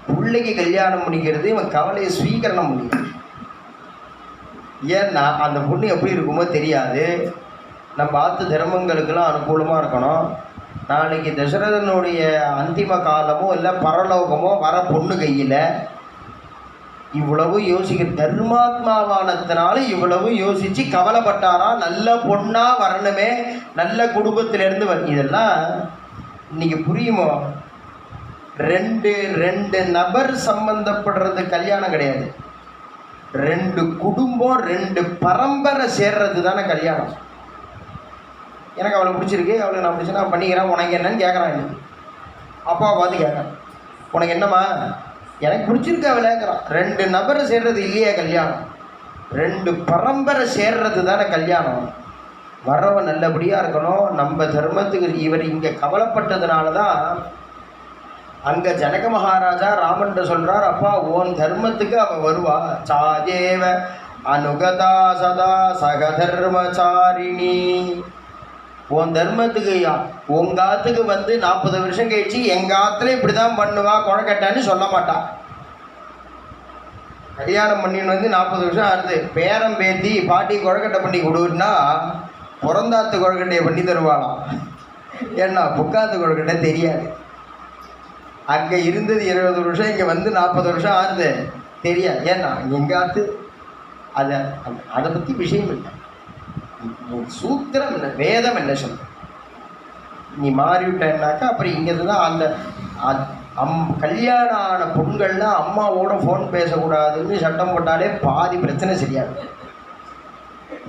Speaker 1: பிள்ளைக்கு கல்யாணம் பண்ணிக்கிறது இவன் கவலையை ஸ்வீகரணம் பண்ணிக்கிறது. ஏன்னா அந்த பொண்ணு எப்படி இருக்குமோ தெரியாது. நம்ம ஆத்து தர்மங்களுக்கெல்லாம் அனுகூலமாக இருக்கணும். நாளைக்கு தசரதனுடைய அந்திம காலமோ இல்லை பரலோகமோ வர பொண்ணு கையில் இவ்வளவு யோசிக்க, தர்மாத்மாவானத்தினால இவ்வளவு யோசித்து கவலைப்பட்டாரா. நல்ல பொண்ணாக வரணுமே, நல்ல குடும்பத்திலேருந்து இதெல்லாம் இன்னைக்கு புரியுமோ? ரெண்டு நபர் சம்பந்தப்படுறது கல்யாணம் கிடையாது. 2 குடும்பம் 2 பரம்பரை சேர்றது தானே கல்யாணம். எனக்கு அவளை பிடிச்சிருக்கு, அவளுக்கு நான் பிடிச்சி நான் பண்ணிக்கிறேன், உனக்கு என்னன்னு கேட்குறான். இன்னைக்கு அப்பா பார்த்து கேட்குறான், உனக்கு என்னம்மா? எனக்கு பிடிச்சிருக்கு அவளைங்கிறான். 2 நபரை சேர்றது இல்லையா கல்யாணம்? 2 பரம்பரை சேர்றது தானே கல்யாணம். வரவன் நல்லபடியாக இருக்கணும். நம்ம தர்மத்துக்கு இவர் இங்கே கவலைப்பட்டதுனால தான் அங்கே ஜனக மகாராஜா ராமன்ட்ட சொல்கிறார், அப்பா ஓன் தர்மத்துக்கு அவள் வருவா. சாதேவ அனுகதா சதா சகதர்மச்சாரிணி. உன் தர்மத்துக்கு உங்கள் ஆற்றுக்கு வந்து 40 வருஷம் கழிச்சு எங்கள் ஆற்றுல இப்படி தான் பண்ணுவா, குழக்கட்டான்னு சொல்ல மாட்டான். கல்யாணம் பண்ணின்னு வந்து 40 வருஷம் ஆகுது, பேரம் பேத்தி பாட்டி குழக்கட்டை பண்ணி கொடுன்னா பிறந்தாத்து குழக்கட்டையை பண்ணி தருவாளாம். ஏன்னா புக்காத்து குழக்கட்டை தெரியாது. அங்கே இருந்தது 20 வருஷம், இங்கே வந்து 40 வருஷம் ஆகுது தெரியாது. ஏன்னா எங்காத்து அதை பற்றி விஷயம் இல்லை. சூத்திரம் இல்லை, வேதம் என்ன சொல்ற. நீ மாறிவிட்டேன்னாக்கா அப்புறம் இங்கேருந்து தான் அந்த கல்யாணம் ஆன பொண்கள்னா அம்மாவோட ஃபோன் பேசக்கூடாதுன்னு சட்டம் போட்டாலே பாதி பிரச்சனை சரியாகும்.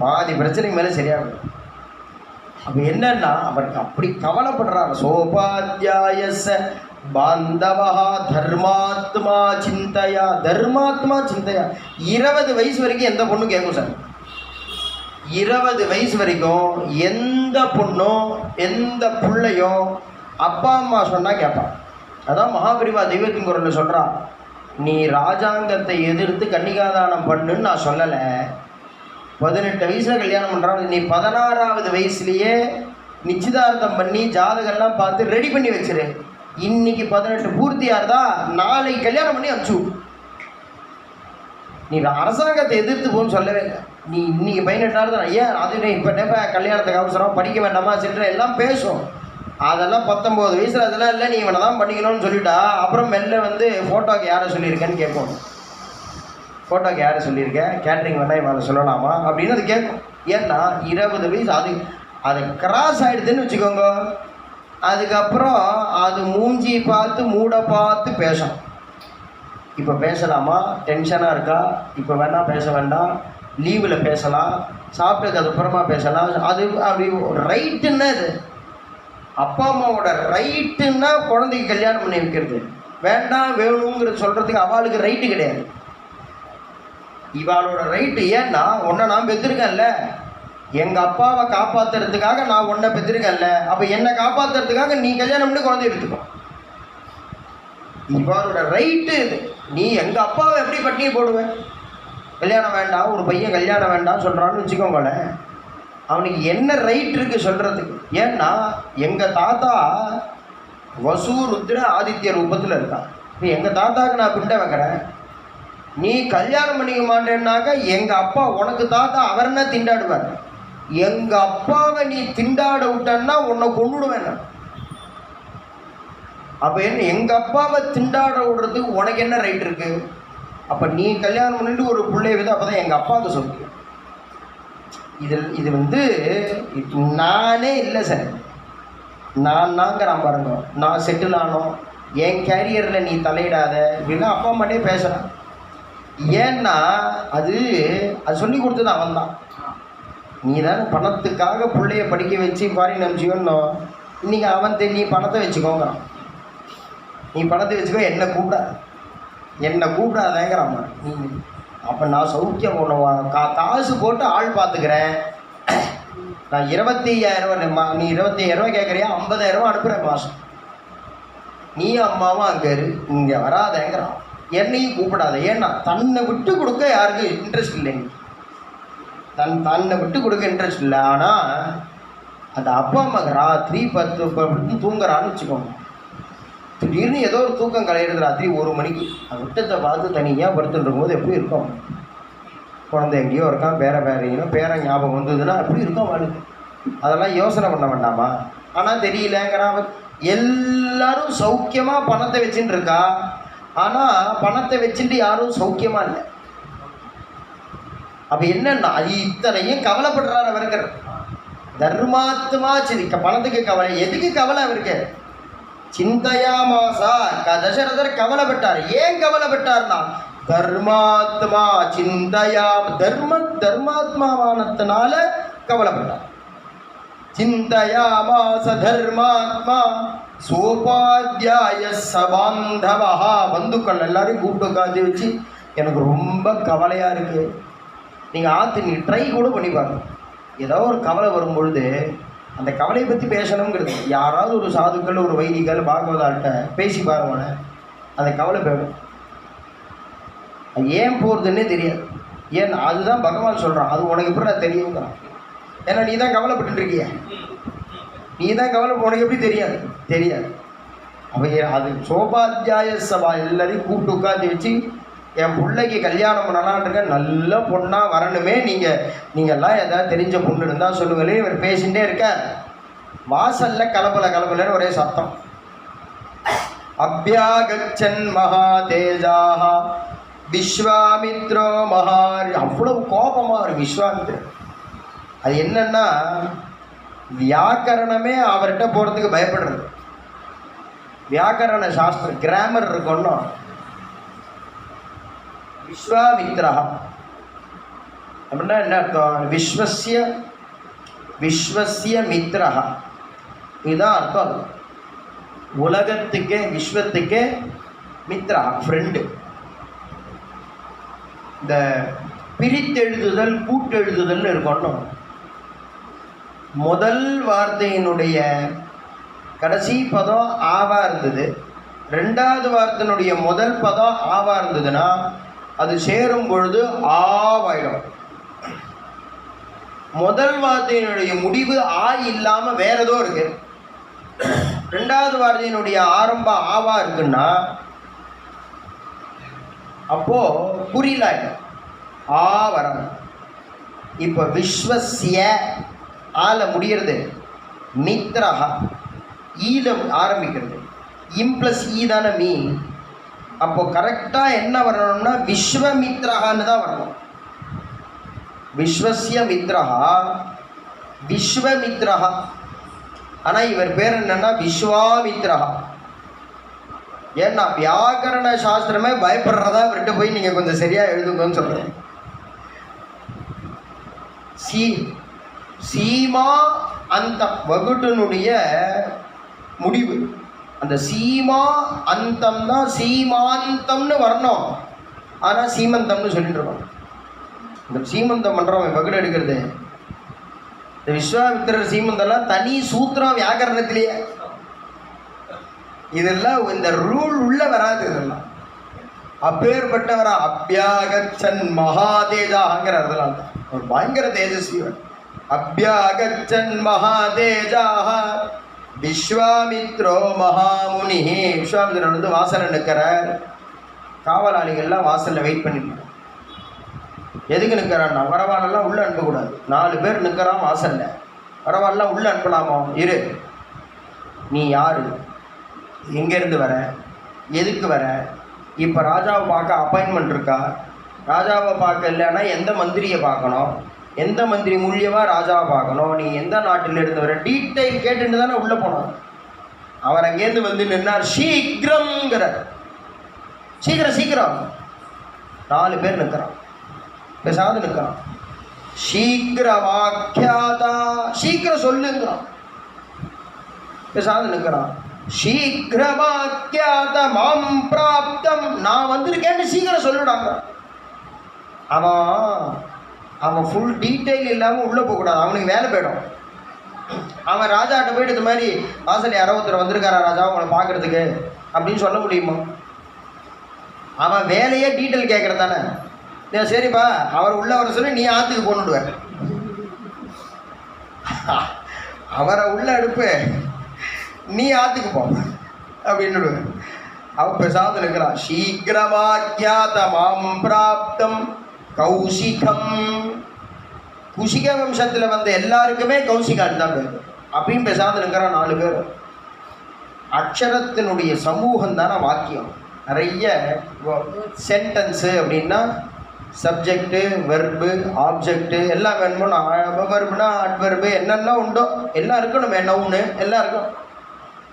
Speaker 1: பாதி பிரச்சனைக்கு மேலே சரியாகும். அப்போ என்னன்னா அவருக்கு அப்படி கவலைப்படுறாரு. சோபாத்தியாயச பாந்தவா தர்மாத்மா சிந்தையா. தர்மாத்மா சிந்தையா 20 வயசு வரைக்கும் எந்த பொண்ணும் கேட்கும் சார். 20 வயசு வரைக்கும் எந்த பொண்ணும் எந்த பிள்ளையும் அப்பா அம்மா சொன்னால் கேட்பான். அதான் மகாபரிவா தெய்வத்தின் குரலில் சொல்கிறா, நீ ராஜாங்கத்தை எதிர்த்து கன்னிகாதானம் பண்ணுன்னு நான் சொல்லலை. 18 வயசில் கல்யாணம் பண்ணுறாங்க, நீ 16வது வயசுலேயே நிச்சயதார்த்தம் பண்ணி ஜாதகம்லாம் பார்த்து ரெடி பண்ணி வச்சிரு. இன்னைக்கு 18 பூர்த்தியாக இருந்தா நாளைக்கு கல்யாணம் பண்ணி அனுப்பிச்சு. நீ அரசாங்கத்தை எதிர்த்து போன்னு சொல்லவே இல்லை. நீ இன்னைக்கு 18 தான், ஏன் அது இப்போ கல்யாணத்துக்கு அவசரம், படிக்க வேண்டாமா சில்ற எல்லாம் பேசும். அதெல்லாம் 19 வயசில் அதெல்லாம் இல்லை, நீ இவனை தான் பண்ணிக்கணும்னு சொல்லிட்டா அப்புறம் மெல்ல வந்து ஃபோட்டோக்கு யாரை சொல்லியிருக்கேன்னு கேட்கும். ஃபோட்டோக்கு யாரை சொல்லியிருக்கேன், கேட்ரிங் வேணால் இவனை சொல்லலாமா அப்படின்னு அது கேட்கும். ஏன்னா 20 வயசு அது கிராஸ் ஆகிடுதுன்னு வச்சுக்கோங்க. அதுக்கப்புறம் அது மூஞ்சி பார்த்து மூட பார்த்து பேசும். இப்போ பேசலாமா, டென்ஷனாக இருக்கா, இப்போ வேணால் பேச வேண்டாம், லீவில் பேசலாம், சாப்பிட்டதுக்கு அதுக்கப்புறமா பேசலாம். அது அப்படி ரைட்டுன்னா இது அப்பா அம்மாவோட ரைட்டுன்னா குழந்தைக்கு கல்யாணம் பண்ணி வைக்கிறது. வேண்டாம் வேணுங்கிறது சொல்கிறதுக்கு அவளுக்கு ரைட்டு கிடையாது, இவாளோட ரைட்டு. ஏன்னா உன்னை நான் பெற்றிருக்கேன்ல, எங்கள் அப்பாவை காப்பாற்றுறதுக்காக நான் உன்னை பெற்றிருக்கேன்ல, அப்போ என்னை காப்பாற்றுறதுக்காக நீ கல்யாணம் பண்ணி குழந்தை எடுத்துக்கோ. இவாளோட ரைட்டு இது. நீ எங்கள் அப்பாவை எப்படி பட்டினி போடுவேன்? கல்யாணம் வேண்டாம், ஒரு பையன் கல்யாணம் வேண்டாம் சொல்கிறான்னு வச்சுக்கோங்களேன், அவனுக்கு என்ன ரைட் இருக்குது சொல்கிறதுக்கு? ஏன்னா எங்கள் தாத்தா வசு ருத்ர ஆதித்ய ரூபத்தில் இருக்கான். இப்போ எங்கள் தாத்தாவுக்கு நான் பிண்டை வைக்கிறேன், நீ கல்யாணம் பண்ணிக்க மாட்டேன்னாக்க எங்கள் அப்பா உனக்கு தாத்தா அவர் என்ன திண்டாடுவார். எங்கள் அப்பாவை நீ திண்டாட விட்டன்னா உன்னை கொண்டுடுவேன் நான். அப்போ என்ன எங்கள் அப்பாவை திண்டாட விடுறதுக்கு உனக்கு என்ன ரைட் இருக்குது? அப்போ நீ கல்யாணம் பண்ணிட்டு ஒரு பிள்ளைய வித அப்போ தான் எங்கள் அப்பாவுக்கு சொல்லுங்க. இது வந்து நானே இல்லை சார், நாங்கிறான் பாருங்க, நான் செட்டில் ஆனோம், என் கேரியரில் நீ தலையிடாத இப்படின்னா அப்பா அம்மாட்டே பேசுகிறான். ஏன்னா அது சொல்லி கொடுத்தது அவன் தான். நீ தானே பணத்துக்காக பிள்ளைய படிக்க வச்சு ஃபாரின் அனுப்பிச்சிக்கணும். இன்றைக்கி அவன் நீ பணத்தை வச்சுக்கோங்கிறான், நீ பணத்தை வச்சுக்கோ, என்னை கூப்பிடாதேங்கிறான். நீ அப்போ நான் சௌக்கியம் பண்ணுவான், காசு போட்டு ஆள் பார்த்துக்கிறேன், நான் 25,000 நீ 25,000 கேட்குறியா, 50,000 அனுப்புகிறேன் மாதம், நீ அம்மாவும் அங்கே இங்கே வராதேங்கிறான். என்னையும் கூப்பிடாத. ஏன்னா தன்னை விட்டு கொடுக்க யாருக்கு இன்ட்ரெஸ்ட் இல்லைங்க, தன்னை விட்டு கொடுக்க இன்ட்ரெஸ்ட் இல்லை. ஆனால் அந்த அப்பா அம்மாக்கு ராத்திரி 10 தூங்குறான்னு வச்சுக்கோங்க, திடீர்னு ஏதோ ஒரு தூக்கம் கலையிறது ராத்திரி 1 மணிக்கு, அந்த விட்டத்தை பார்த்து தனியாக படுத்துட்டு இருக்கும்போது எப்படி இருக்கும்? குழந்தை எங்கேயோ இருக்கான், பேரன் ஞாபகம் வந்ததுன்னா எப்படி இருக்கும் அவளுக்கு? அதெல்லாம் யோசனை பண்ண வேண்டாமா? ஆனால் தெரியலங்கிறான். எல்லாரும் சௌக்கியமாக பணத்தை வச்சுட்டு இருக்கா, ஆனால் பணத்தை வச்சுட்டு யாரும் சௌக்கியமாக இல்லை. அப்போ என்னன்னா அது இத்தனையும் கவலைப்படுறாரு அவருக்கு. தர்மாத்மா சிரிக்க பணத்துக்கு கவலை, எதுக்கு கவலை அவருக்கு? சிந்தையா மாசா தசரதர் கவலைப்பட்டார். ஏன் கவலைப்பட்டார்னா தர்மாத்மா சிந்தையா, தர்மாத்மாவானத்தினால கவலைப்பட்டார். சிந்தையா மாச தர்மாத்மா சோபாத்தியாய சபாந்தவா. பந்துக்கள் எல்லாரையும் கூப்பிட்டு உட்காந்து வச்சு, எனக்கு ரொம்ப கவலையாக இருக்குது, நீங்கள் நீ ட்ரை கூட பண்ணி பாருங்க. ஏதோ ஒரு கவலை வரும்பொழுது அந்த கவலையை பற்றி பேசணுங்கிறது, யாராவது ஒரு சாதுக்கள் ஒரு வைதிகள் பாகவதால்கிட்ட பேசி பாருங்க, அந்த கவலை போயிடும். அது ஏன் போகிறதுன்னே தெரியாது. ஏன் அதுதான் பகவான் சொல்கிறான், அது உனக்கு எப்படி நான் தெரியுங்கிறான். ஏன்னா நீ தான் கவலைப்பட்டு இருக்கிய, நீ தான் கவலை, உனக்கு எப்படி தெரியாது. அப்போ அது சோபாத்தியாய சபா எல்லாரையும் கூப்பிட்டு உட்காந்து வச்சு, என் பிள்ளைக்கு கல்யாணம் பண்ணலான் இருக்க, நல்ல பொண்ணாக வரணுமே, நீங்கள்லாம் எதாவது தெரிஞ்ச பொண்ணு இருந்தால் சொல்லுங்களே. இவர் பேசிகிட்டே இருக்க, வாசலில் கலப்பலன்னு ஒரே சத்தம். அபியாகச்சன் மகாதேஜாக விஸ்வாமித்ரோ மகாரி. அவ்வளவு கோபமாக ஒரு விஸ்வாமித்ரர். அது என்னன்னா வியாக்கரணமே அவர்கிட்ட போகிறதுக்கு பயப்படுறது. வியாக்கரண சாஸ்திரம் கிராமர் இருக்கணும். விஸ்வாமித்ரா அப்படின்னா என்ன அர்த்தம்? விஸ்வசிய விஸ்வஸ்ய மித்ரஹா. இதுதான் அர்த்தம். உலகத்துக்கே விஸ்வத்துக்கே மித்ரஹா, ஃப்ரெண்டு. இந்த பிரித்தெழுதுதல் கூட்டெழுதுதல்னு இருக்கணும். முதல் வார்த்தையினுடைய கடைசி பதம் ஆவா இருந்தது, ரெண்டாவது வார்த்தையினுடைய முதல் பதம் ஆவா இருந்ததுன்னா அது சேரும் பொழுது ஆவாயிடும். முதல் வார்த்தையினுடைய முடிவு ஆ இல்லாமல் வேற ஏதோ இருக்கு, ரெண்டாவது வார்த்தையினுடைய ஆரம்பம் ஆவா இருக்குன்னா அப்போ புரியல, ஆ வராது. இப்போ விஸ்வஸ்ய ஆல முடிகிறது, மித்ரஹா ஈல ஆரம்பிக்கிறது, இம் பிளஸ் ஈ தானே மீ. அப்போ கரெக்டாக என்ன வரணும்னா விஸ்வமித்ரஹான்னு தான் வரணும். விஸ்வஸ்ய மித்ரஹா, விஸ்வமித்ரஹா. ஆனால் இவர் பேர் என்னன்னா விஸ்வாமித்ரஹா. ஏன்னா வியாக்கரண சாஸ்திரமே பயப்படுறதா இவர்கிட்ட போய் நீங்கள் கொஞ்சம் சரியாக எழுதுங்கன்னு சொல்கிறேன். சீமா அந்த வகுட்டினுடைய முடிவு, அந்த சீமா அந்தம் தான் சீமாந்தம்னு வரணும். ஆனால் சீமந்தம்னு சொல்லிட்டு இருக்கோம். இந்த சீமந்தம் பண்ணுறவன் வகுடு எடுக்கிறது, இந்த விஸ்வாமித்திரர் சீமந்தம்லாம் தனி சூத்திரம் வியாக்கரணத்திலேயே. இதெல்லாம் இந்த ரூல் உள்ள வராது. இதெல்லாம் அப்பேற்பட்டவரா அப்யாகச்சன் மகாதேஜாங்கிற அதெல்லாம் ஒரு பயங்கர தேஜஸ்விவர். அப்யாகச்சன் மகாதேஜாக விஸ்வாமித்ரோ மகாமுனி. விஸ்வாமித்திரர் வந்து வாசலில் நிற்கிறார். காவலாளிகள்லாம் வாசலில் வெயிட் பண்ணிட்டு எதுக்கு நிற்கிறான்னா வரவாளெல்லாம் உள்ளே அனுப்பக்கூடாது. 4 பேர் நிற்கிறான் வாசலில், வரவாளெல்லாம் உள்ளே அனுப்பலாமா? இரு, நீ யார், எங்கேருந்து வர, எதுக்கு வர, இப்போ ராஜாவை பார்க்க அப்பாயின்மெண்ட் இருக்கா, ராஜாவை பார்க்க இல்லைன்னா எந்த மந்திரியை பார்க்கணும், எந்த மந்திரி மூலியமாக ராஜாவை பார்க்கணும், நீ எந்த நாட்டில் இருந்து வர, டீட்டெயில் கேட்டுட்டு தானே உள்ளே போனோம். அவர் அங்கேருந்து வந்து நின்னார். சீக்கிரம்ங்கிறார், சீக்கிரம் சீக்கிரம். 4 பேர் நிற்கிறான், பேசாது நிற்கிறான். சீக்கிர வாக்கியாதா, சீக்கிரம் சொல்லுங்கிறான், பேசாது நிற்கிறான். சீக்கிர வாக்கியாத மாம் பிராப்தம், நான் வந்திருக்கேன்னு சீக்கிரம் சொல்லுடாங்க. அவன் ஃபுல் டீட்டெயில் இல்லாமல் உள்ளே போகக்கூடாது, அவனுக்கு வேலை போயிடும். அவன் ராஜாட்ட போயிட்டு இந்த மாதிரி வாசல் யாரோ ஒருத்தர் வந்திருக்காரா ராஜா உங்களை பார்க்குறதுக்கு அப்படின்னு சொல்ல முடியுமா? அவன் வேலையே டீட்டெயில் கேட்குறது தானே. சரிப்பா அவர் உள்ள வர சொல்லி நீ ஆற்றுக்கு போட்டுடுவேன், அவரை உள்ள அடுப்பு நீ ஆற்றுக்கு போ அப்படின்னு. அவன் பேசாது இருக்கிறான். சீக்கிரமாக்கியாத மாம் பிராப்தம் கௌசிகம். குஷிக வம்சத்தில் வந்த எல்லாருக்குமே கௌசிகான்னு தான் பேர். அப்பயும் பேசாது இருக்கிறான் 4 பேர். அக்ஷரத்தினுடைய சமூகம் தானே வாக்கியம். நிறைய சென்டென்ஸு அப்படின்னா சப்ஜெக்டு, வெர்பு, ஆப்ஜெக்டு எல்லாம் வேணுமோ. வெர்புனா அட்வெர்பு என்னென்ன உண்டோ எல்லாம் இருக்கணும், நவுனு எல்லாம் இருக்கும்.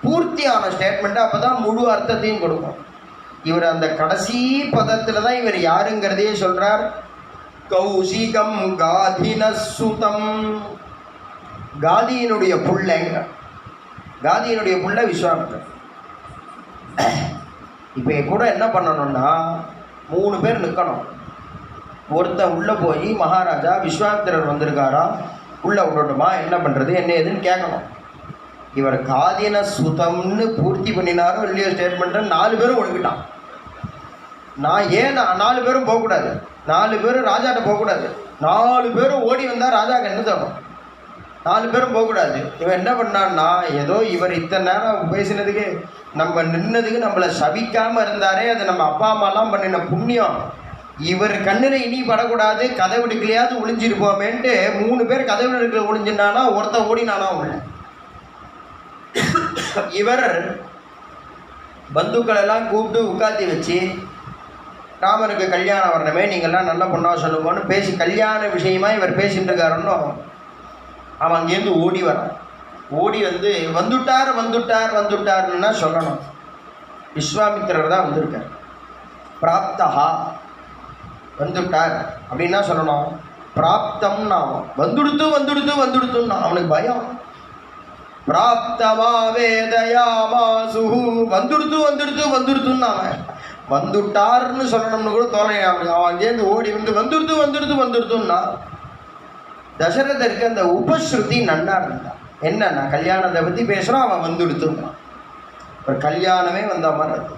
Speaker 1: பூர்த்தியான ஸ்டேட்மெண்ட்டு அப்போ தான் முழு அர்த்தத்தையும் கொடுக்கும். இவர் அந்த கடைசி பதத்தில் தான் இவர் யாருங்கிறதையே சொல்கிறார். கௌசிகம் காதினசுதம், காதியினுடைய புள்ளைங்க. காதியினுடைய புள்ள விஸ்வாமித்திரர். இப்போ கூட என்ன பண்ணணும்னா 3 பேர் நிற்கணும். ஒருத்தன் உள்ளே போய் மகாராஜா விஸ்வாமித்திரர் வந்திருக்காரா, உள்ளே விடணுமா, என்ன பண்ணுறது என்ன ஏதுன்னு கேட்கணும். இவர் காதின சுதம்னு பூர்த்தி பண்ணினாரோ இல்லையோ ஸ்டேட்மெண்ட்டை 4 பேரும் ஒழுங்கிட்டான். நான் ஏன் 4 பேரும் போகக்கூடாது, 4 பேரும் ராஜாட்ட போகக்கூடாது. 4 பேரும் ஓடி வந்தால் ராஜாவுக்கு என்ன தோணும்? 4 பேரும் போகக்கூடாது. இவன் என்ன பண்ணான்னா, ஏதோ இவர் இத்தனை நேரம் பேசினதுக்கு நம்ம நின்னதுக்கு நம்மளை சபிக்காமல் இருந்தாரே, அது நம்ம அப்பா அம்மாலாம் பண்ணின புண்ணியம், இவர் கண்ணில் இனி படக்கூடாது, கதை விடுக்கலையாவது ஒளிஞ்சிருப்போமேன்ட்டு 3 பேர் கதை விடுக்கல ஒளிஞ்சினானா, ஒருத்தன் ஓடினானா உள்ள. இவர் பந்துக்கள் எல்லாம் கூப்பிட்டு உட்காத்தி வச்சு ராமனுக்கு கல்யாணம் வரணுமே, நீங்கள்லாம் நல்ல பொண்ணாக சொல்லுங்கன்னு பேசி கல்யாண விஷயமா இவர் பேசிட்டு இருக்காருன்னு அவன் அங்கேருந்து ஓடி வரான். ஓடி வந்து வந்துட்டார்னா சொல்லணும் விஸ்வாமித்திரர் தான் வந்திருக்கார். பிராப்தஹா வந்துட்டார் அப்படின்னா சொல்லணும். பிராப்தம்னா வந்துடுத்துன்னா அவனுக்கு பயம். பிராப்தமா வேதயாமாசு வந்துடுத்துன்னா அவன் வந்துட்டார்னு சொல்லணும்னு கூட தோணை. அவன் அங்கேருந்து ஓடி வந்து வந்துடுத்துன்னா தசரதருக்கு அந்த உபஸ்ருதி நன்னா இருந்தான். என்னன்னா கல்யாணத்தை பற்றி பேசுகிறான், அவன் வந்துடுத்துன்னான். ஒரு கல்யாணமே வந்த மாதிரி அது.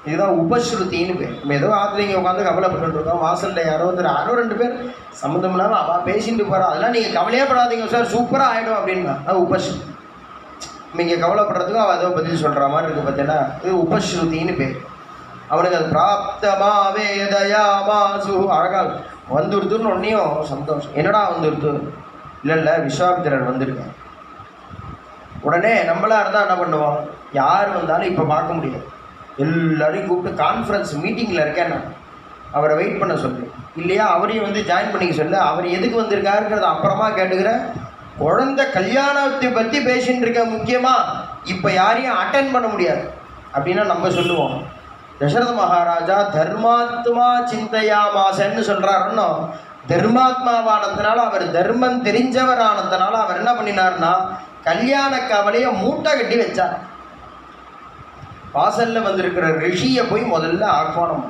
Speaker 1: இதுதான் உபஸ்ருத்தின்னு பேர். நம்ம ஏதோ ஆத்திரிங்க உட்காந்து கவலைப்பட்டு இருக்கோம், வாசலில் யாரோ ரெண்டு பேர் சம்மந்தம் இல்லாமல் அவள் பேசிட்டு போகிறா, அதெல்லாம் நீங்கள் கவலையே படாதீங்க சார், சூப்பராக ஆகிடும் அப்படின்னா அது உபஸ்ருதி. நீங்கள் கவலைப்படுறதுக்கும் அவள் ஏதோ பதில் சொல்கிற மாதிரி இருக்குது பார்த்தீங்கன்னா, இது உபஸ்ருத்தின்னு பேர். அவனுக்கு அது பிராப்தமா வேதயாமாசு அழகாக வந்துடுத்துன்னு ஒன்றையும் சந்தோஷம். என்னடா வந்துடுத்து? இல்லை விஸ்வாமித்திரர் வந்திருக்கேன். உடனே நம்மளா இருந்தால் என்ன பண்ணுவோம், யார் வந்தாலும் இப்போ பார்க்க முடியாது, எல்லாரையும் கூப்பிட்டு கான்ஃபரன்ஸ் மீட்டிங்கில் இருக்கேன் நான், அவரை வெயிட் பண்ண சொல்லு, இல்லையா அவரையும் ஜாயின் பண்ணிக்க சொல்லு, அவர் எதுக்கு வந்திருக்காருங்கிறத அப்புறமா கேட்டுக்கிறேன், குழந்தை கல்யாணத்தை பற்றி பேசின்னு இருக்க முக்கியமாக இப்போ யாரையும் அட்டென்ட் பண்ண முடியாது அப்படின்னா நம்ம சொல்லுவோம். தசரத மகாராஜா தர்மாத்மா சிந்தையாமாசன்னு சொல்கிறாருன்னோ, தர்மாத்மாவானதுனால அவர் தர்மம் தெரிஞ்சவர் ஆனதுனால அவர் என்ன பண்ணினார்னா கல்யாண கவலையை மூட்டை கட்டி வச்சார். வாசலில் வந்திருக்கிற ரிஷியை போய் முதல்ல ஆக்வானம்.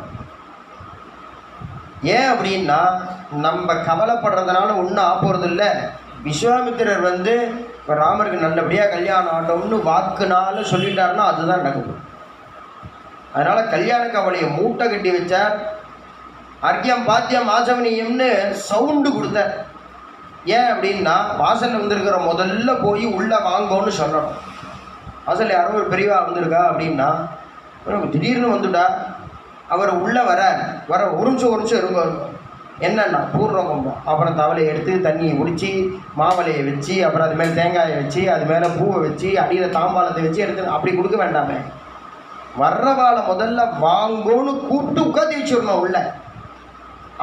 Speaker 1: ஏன் அப்படின்னா நம்ம கவலைப்படுறதுனால ஒன்றும் ஆப்போறது இல்லை. விஸ்வாமித்திரர் இப்போ ராமருக்கு நல்லபடியாக கல்யாணம் ஆட்டோம்னு வாக்குனால சொல்லிட்டாருன்னா அதுதான் நடக்குது. அதனால் கல்யாண கவலையை மூட்டை கட்டி வச்சார். அர்க்கியம் பாத்தியம் ஆச்சமனியம்னு சவுண்டு கொடுத்தார். ஏன் அப்படின்னா வாசலில் வந்திருக்கிற முதல்ல போய் உள்ளே வாங்கோன்னு சொல்லணும். வாசல் யாரோ ஒரு பெரியவா வந்திருக்கா அப்படின்னா திடீர்னு வந்துட்டா அவர் உள்ளே வர ஒரு நிமிஷம் இருக்கும். என்னென்னா பூர்ணம், அப்புறம் தவளையை எடுத்து தண்ணியை குடித்து மாவளையை வச்சு அப்புறம் அது மேலே தேங்காயை வச்சு அது மேலே பூவை வச்சு அடியில் தாம்பாளத்தை வச்சு எடுத்து அப்படி கொடுக்க வேண்டாமே. வர்றவாளை முதல்ல வாங்கோன்னு கூப்பிட்டு உட்காந்து வச்சுடணும் உள்ள.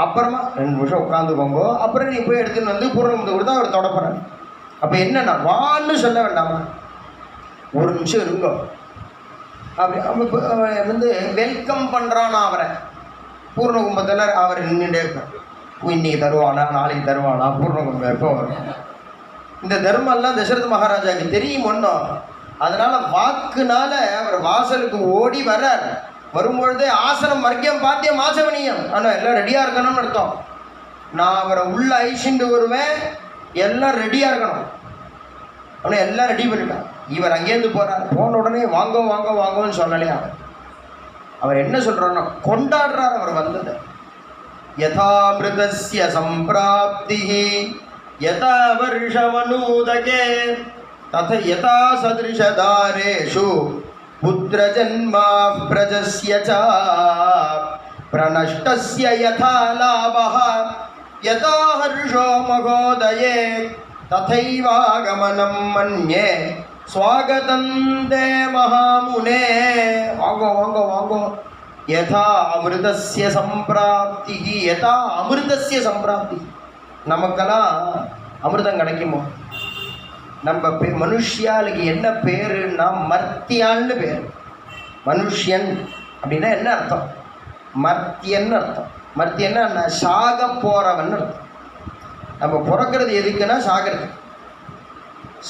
Speaker 1: அப்புறமா 2 நிமிஷம் உட்காந்துக்கோங்க, அப்புறம் நீ போய் எடுத்துன்னு பூர்ணத்தை கொடுத்தா அவர் தொடப்படுறாரு. அப்போ என்னென்னா வான்னு சொல்ல வேண்டாமா, 1 நிமிஷம் இருங்கோ அப்படி வெல்கம் பண்ணுறான்னா அவரை பூர்ண கும்பத்தில் அவர் நின்றுட்டே இருக்கார். இன்னைக்கு தருவானா நாளைக்கு தருவானா பூர்ண கும்பம் எப்போ வரும்? இந்த தர்மம்லாம் தசரத மகாராஜாவுக்கு தெரியும் ஒன்றும். அதனால் வாக்குனால அவர் வாசலுக்கு ஓடி வர்றார். வரும்பொழுதே ஆசனம் மர்க்கியம் பாத்தியம் ஆசவனியம், ஆனால் எல்லாம் ரெடியாக இருக்கணும்னு அர்த்தம். நான் அவரை உள்ள ஐஷிண்டு வருவேன், எல்லாம் ரெடியாக இருக்கணும். ஆனால் எல்லாம் ரெடி பண்ணிட்டான். இவர் அங்கேருந்து போகிறார். போன உடனே வாங்கன்னு சொல்லலையா. அவர் என்ன சொல்கிறாருன்னா கொண்டாடுறார் அவர் வந்தது. யதாமிருதஸ்ய சம்பிராப்தி யதா வருஷமனூதகே தத யதா சதிருஷதாரேஷு புத்திரஜன்மா பிரஜஸ்ய ச பிரணஷ்டஸ்ய யதா லாபஹ யதா ஹர்ஷோ மகோதயே ததைவாகமனம் மன்யே ஸ்வாகதந்தே மகாமுனே. வாங்கோ யதா அமிர்தஸ்ய சம்பிராப்தி யதா அமிர்தஸ்ய சம்பிராப்தி. நமக்கெல்லாம் அமிர்தம் கிடைக்குமோ? நம்ம மனுஷியாளுக்கு என்ன பேருன்னா மர்த்தியான்னு பேர். மனுஷியன் அப்படின்னா என்ன அர்த்தம்? மர்த்தியன்னு அர்த்தம். மர்த்தியன்னா சாக போகிறவன் அர்த்தம். நம்ம பிறக்கிறது எதுக்குன்னா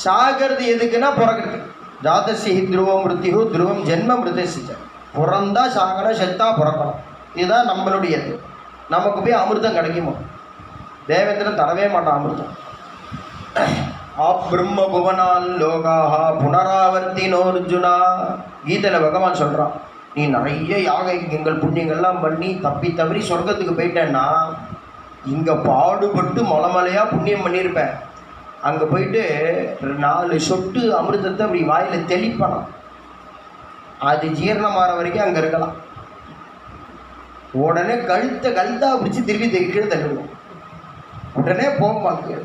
Speaker 1: சாகிறது எதுக்குன்னா பிறக்கிறது. ஜாதசி துருவம் மிருத்யு துருவம் ஜென்ம மிருதசிச்ச. பிறந்தா சாகணும், செத்தா பிறக்கணும். இதுதான் நம்மளுடையது. நமக்கு போய் அமிர்தம் கிடைக்குமோ? தேவேந்திரன் தரவே மாட்டான் அமிர்தம். பிரம்ம புவனான் லோகாஹ புனராவர்த்தினோர்ஜுனா. கீதையில் பகவான் சொல்கிறான், நீ நிறைய யாகங்கள் புண்ணியங்கள்லாம் பண்ணி தவறி சொர்க்கத்துக்கு போயிட்டேன்னா இங்கே பாடுபட்டு மலையாக புண்ணியம் பண்ணியிருப்பேன். அங்கே போயிட்டு 4 சொட்டு அமிர்தத்தை அப்படி வாயில் தெளிப்பணும். அது ஜீரணமாகிற வரைக்கும் அங்கே இருக்கலாம். உடனே கழுத்தாக பிடிச்சி திருப்பி கீழே தள்ளிடுவோம். உடனே போப்பாக்கு.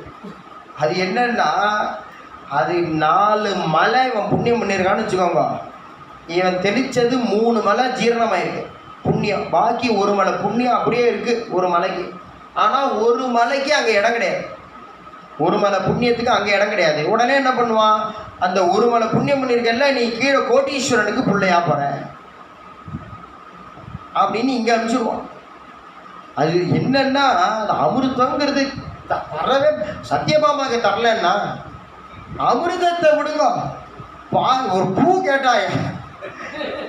Speaker 1: அது என்னன்னா அது 4 மலை இவன் புண்ணியம் பண்ணியிருக்கான்னு வச்சுக்கோங்க. இவன் தெளித்தது 3 மலை ஜீரணமாயிருக்கு புண்ணியம். பாக்கி 1 மலை புண்ணியம் அப்படியே இருக்குது ஒரு மலைக்கு. ஆனால் 1 மலைக்கு அங்கே இடம் கிடையாது. 1 மலை புண்ணியத்துக்கு அங்கே இடம் கிடையாது. உடனே என்ன பண்ணுவான், அந்த 1 மலை புண்ணியம் பண்ணியிருக்கல நீ கீழே கோட்டீஸ்வரனுக்கு பிள்ளையா போகிற அப்படின்னு இங்கே அனுப்பிச்சிடுவான். அது என்னன்னா அது அமிர்தங்கிறது வரவே சத்யபாமாவுக்கு தரலன்னா அமிர்தத்தை விடுங்க. ஒரு பூ கேட்டாய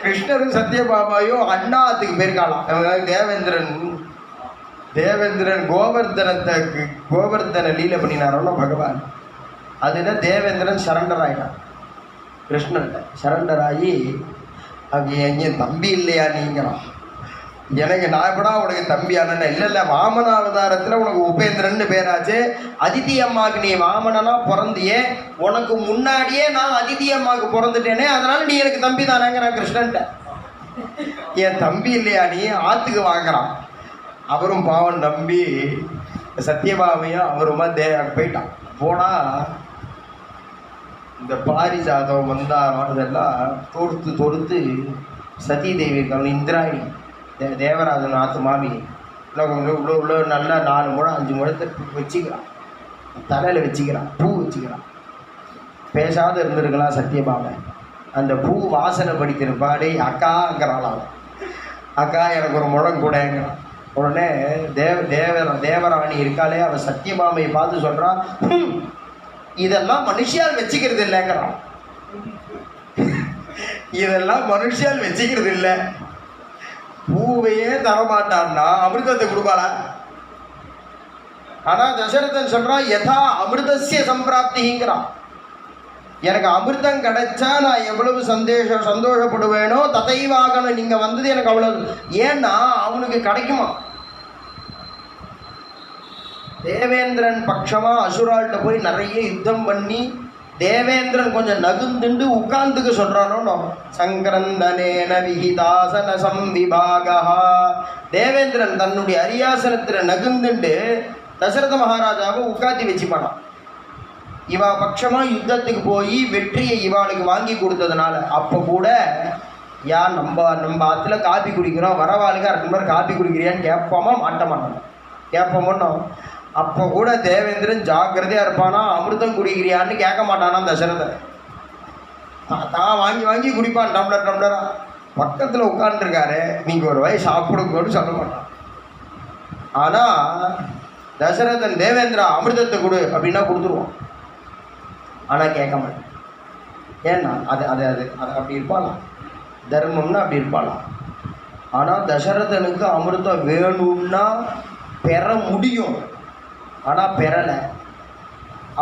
Speaker 1: கிருஷ்ணரும் சத்யபாமாயும் அண்ணாத்துக்கு போயிருக்காளாம். தேவேந்திரன் கோவர்தன லீலை பண்ணினாரோன்னா பகவான். அதுல தேவேந்திரன் சரண்டர் ஆயிட்டான் கிருஷ்ணன்ட்ட. சரண்டர் ஆகி அவங்க எங்கேயும் தம்பி இல்லையா நீங்கிறான். எனக்கு நான் எப்படா உனக்கு தம்பி ஆனா? இல்லை வாமன அவதாரத்தில் உனக்கு உபேந்திரன்னு பேராச்சு. அதித்தி அம்மாவுக்கு நீ வாமனனா பிறந்தியே, உனக்கு முன்னாடியே நான் அதித்தி அம்மாவுக்கு பிறந்துட்டேனே, அதனால நீ எனக்கு தம்பி தானேங்கிறான் கிருஷ்ணன்ட்ட. என் தம்பி இல்லையா நீ? ஆத்துக்கு வாங்குறான். அவரும் பாவன் நம்பி சத்யபாமையும் அவருமா போயிட்டான். போனால் இந்த பாரிஜாதம் வந்தாதெல்லாம் தொடுத்து சதி தேவி இருக்காங்க, இந்திராணி தேவராஜன் ஆத்து மாமி உள்ள நல்லா 4 முழம் 5 முழத்தை வச்சுக்கிறான், தலையில் வச்சுக்கிறான், பூ வச்சுக்கிறான். பேசாத இருந்திருக்கலாம் சத்யபாமை. அந்த பூ வாசனை படிக்கிற பாடி அக்காங்கிறாளாம். அக்கா எனக்கு ஒரு முழம் கூடங்கிறான். உடனே தேவராணி இருக்காளே, அவன் சத்யபாமையை பார்த்து சொல்கிறான், இதெல்லாம் மனுஷியால் வச்சுக்கிறது இல்லைங்கிறான். இதெல்லாம் மனுஷியால் வச்சுக்கிறது இல்லை. பூவையே தரமாட்டான்னா அமிர்தத்தை கொடுப்பாளா? ஆனா தசரதன் சொல்றான், யதா அமிர்தசிய சம்பிராப்திங்கிறான். எனக்கு அமிர்தம் கிடைச்சா நான் எவ்வளவு சந்தோஷப்படுவேனோ ததைவாகணும். நீங்க வந்தது எனக்கு அவ்வளவு. ஏன்னா அவனுக்கு கிடைக்குமா? தேவேந்திரன் பட்சமா அசுரால்கிட்ட போய் நிறைய யுத்தம் பண்ணி தேவேந்திரன் கொஞ்சம் நகுந்துண்டு உட்கார்ந்துக்க சொல்றானோ. சங்கரந்தனேன விஹிதாசன சம்விபாகா. தேவேந்திரன் தன்னுடைய அரியாசனத்தில் நகுந்துண்டு தசரத மகாராஜாவை உட்காத்தி வச்சுப்பானான். இவா பட்சமா யுத்தத்துக்கு போய் வெற்றியை இவாளுக்கு வாங்கி கொடுத்ததுனால. அப்போ கூட யார் நம்ம ஆற்றுல காப்பி குடிக்கிறோம், வரவாளுக்கு 2 டம்ளர் காப்பி குடிக்கிறியான்னு கேட்போமா? மாட்ட மாட்டோம். கேட்போமோன்னோ. அப்போ கூட தேவேந்திரன் ஜாக்கிரதையாக இருப்பானா, அமிர்தம் குடிக்கிறியான்னு கேட்க மாட்டானா தசரதன். தான் வாங்கி குடிப்பான் டம்ளரா. பக்கத்தில் உட்காந்துருக்காரு, நீங்கள் ஒரு வயசு சாப்பிடுங்கன்னு சொல்ல மாட்டான். ஆனால் தசரதன் தேவேந்திரா அமிர்தத்தை கொடு அப்படின்னா கொடுத்துருவான். ஆனால் கேட்க மாட்டேன். ஏன்னா அது அப்படி இருப்பாளாம், தர்மம்னா அப்படி இருப்பாளாம். ஆனால் தசரதனுக்கு அமிர்தம் வேணும்னா பெற முடியும், ஆனால் பெறலை.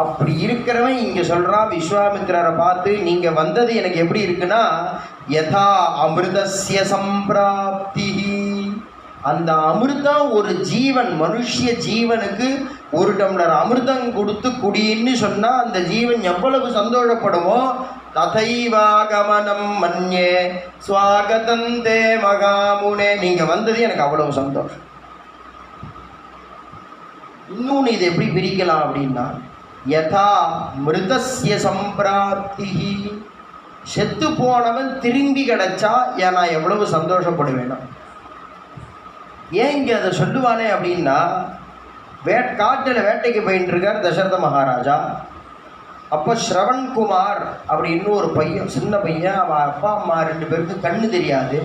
Speaker 1: அப்படி இருக்கிறவன் இங்கே சொல்கிறான் விஸ்வாமித்திரரை பார்த்து, நீங்கள் வந்தது எனக்கு எப்படி இருக்குன்னா யதா அமிர்தஸ்ய சம்பிராப்தி. அந்த அமிர்தம் ஒரு ஜீவன், மனுஷிய ஜீவனுக்கு 1 டம்ளர் அமிர்தம் கொடுத்து குடின்னு சொன்னால் அந்த ஜீவன் எவ்வளவு சந்தோஷப்படுமோ. ததைவாகமனம் மன்யே ஸ்வாகதந்தே மகாமுனே. நீங்கள் வந்தது எனக்கு அவ்வளவு சந்தோஷம். இன்னொன்று இதை எப்படி பிரிக்கலாம் அப்படின்னா, யதா மிருதஸ்ய சம்பிராப்தி. செத்து போனவன் திரும்பி கிடைச்சா நான் எவ்வளவு சந்தோஷப்படுவேனா. ஏன் இங்கே அதை சொல்லுவானே அப்படின்னா, காட்டில் வேட்டைக்கு போயிட்டு இருக்கார் தசரத மகாராஜா. அப்போ ஸ்ரவன்குமார் அப்படி இன்னொரு பையன், சின்ன பையன், அவன் அப்பா அம்மா 2 பேருக்கு கண்ணு தெரியாது.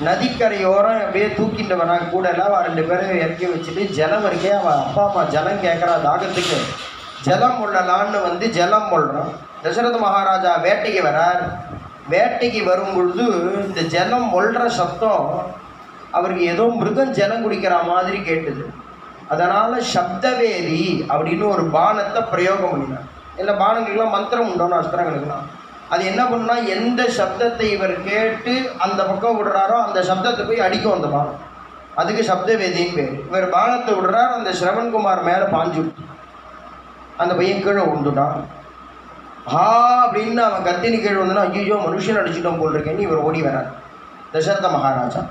Speaker 1: நதிக்கரையோரம் அப்படியே தூக்கிட்டு வரான் கூட எல்லாம். அவன் 2 பேரும் இறக்கி வச்சுட்டு ஜலம் இருக்கே, அவன் அப்பா அம்மா ஜலம் கேட்குறான் தாகத்துக்கு. ஜலம் முள்ளலான்னு ஜலம் முள்ளுறான். தசரத மகாராஜா வேட்டைக்கு வரார். வேட்டைக்கு வரும் பொழுது இந்த ஜலம் முள்ளுற சத்தம் அவருக்கு ஏதோ மிருகம் ஜலம் குடிக்கிற மாதிரி கேட்டுது. அதனால் சப்தவேதி அப்படின்னு ஒரு பானத்தை பிரயோகம் பண்ணினார். இல்லை பானங்களுக்கெல்லாம் மந்திரம் உண்டோன்னு அஸ்திரங்களுக்கெல்லாம். அது என்ன பண்ணுன்னா, எந்த சப்தத்தை இவர் கேட்டு அந்த பக்கம் விடுறாரோ அந்த சப்தத்தை போய் அடிக்கும் அந்த பானம். அதுக்கு சப்தவேதின்னு பேர். இவர் பானத்தை விடுறார், அந்த ஸ்ரவன்குமார் மேலே பாஞ்சு அந்த பையன் கீழே உண்டுட்டான். அப்படின்னு அவன் கத்தினி கீழே வந்துன்னா, ஐயோ மனுஷன் அடிச்சுட்டோம் போல் இருக்கேன்னு இவர் ஓடி வரார். தசரத மகாராஜா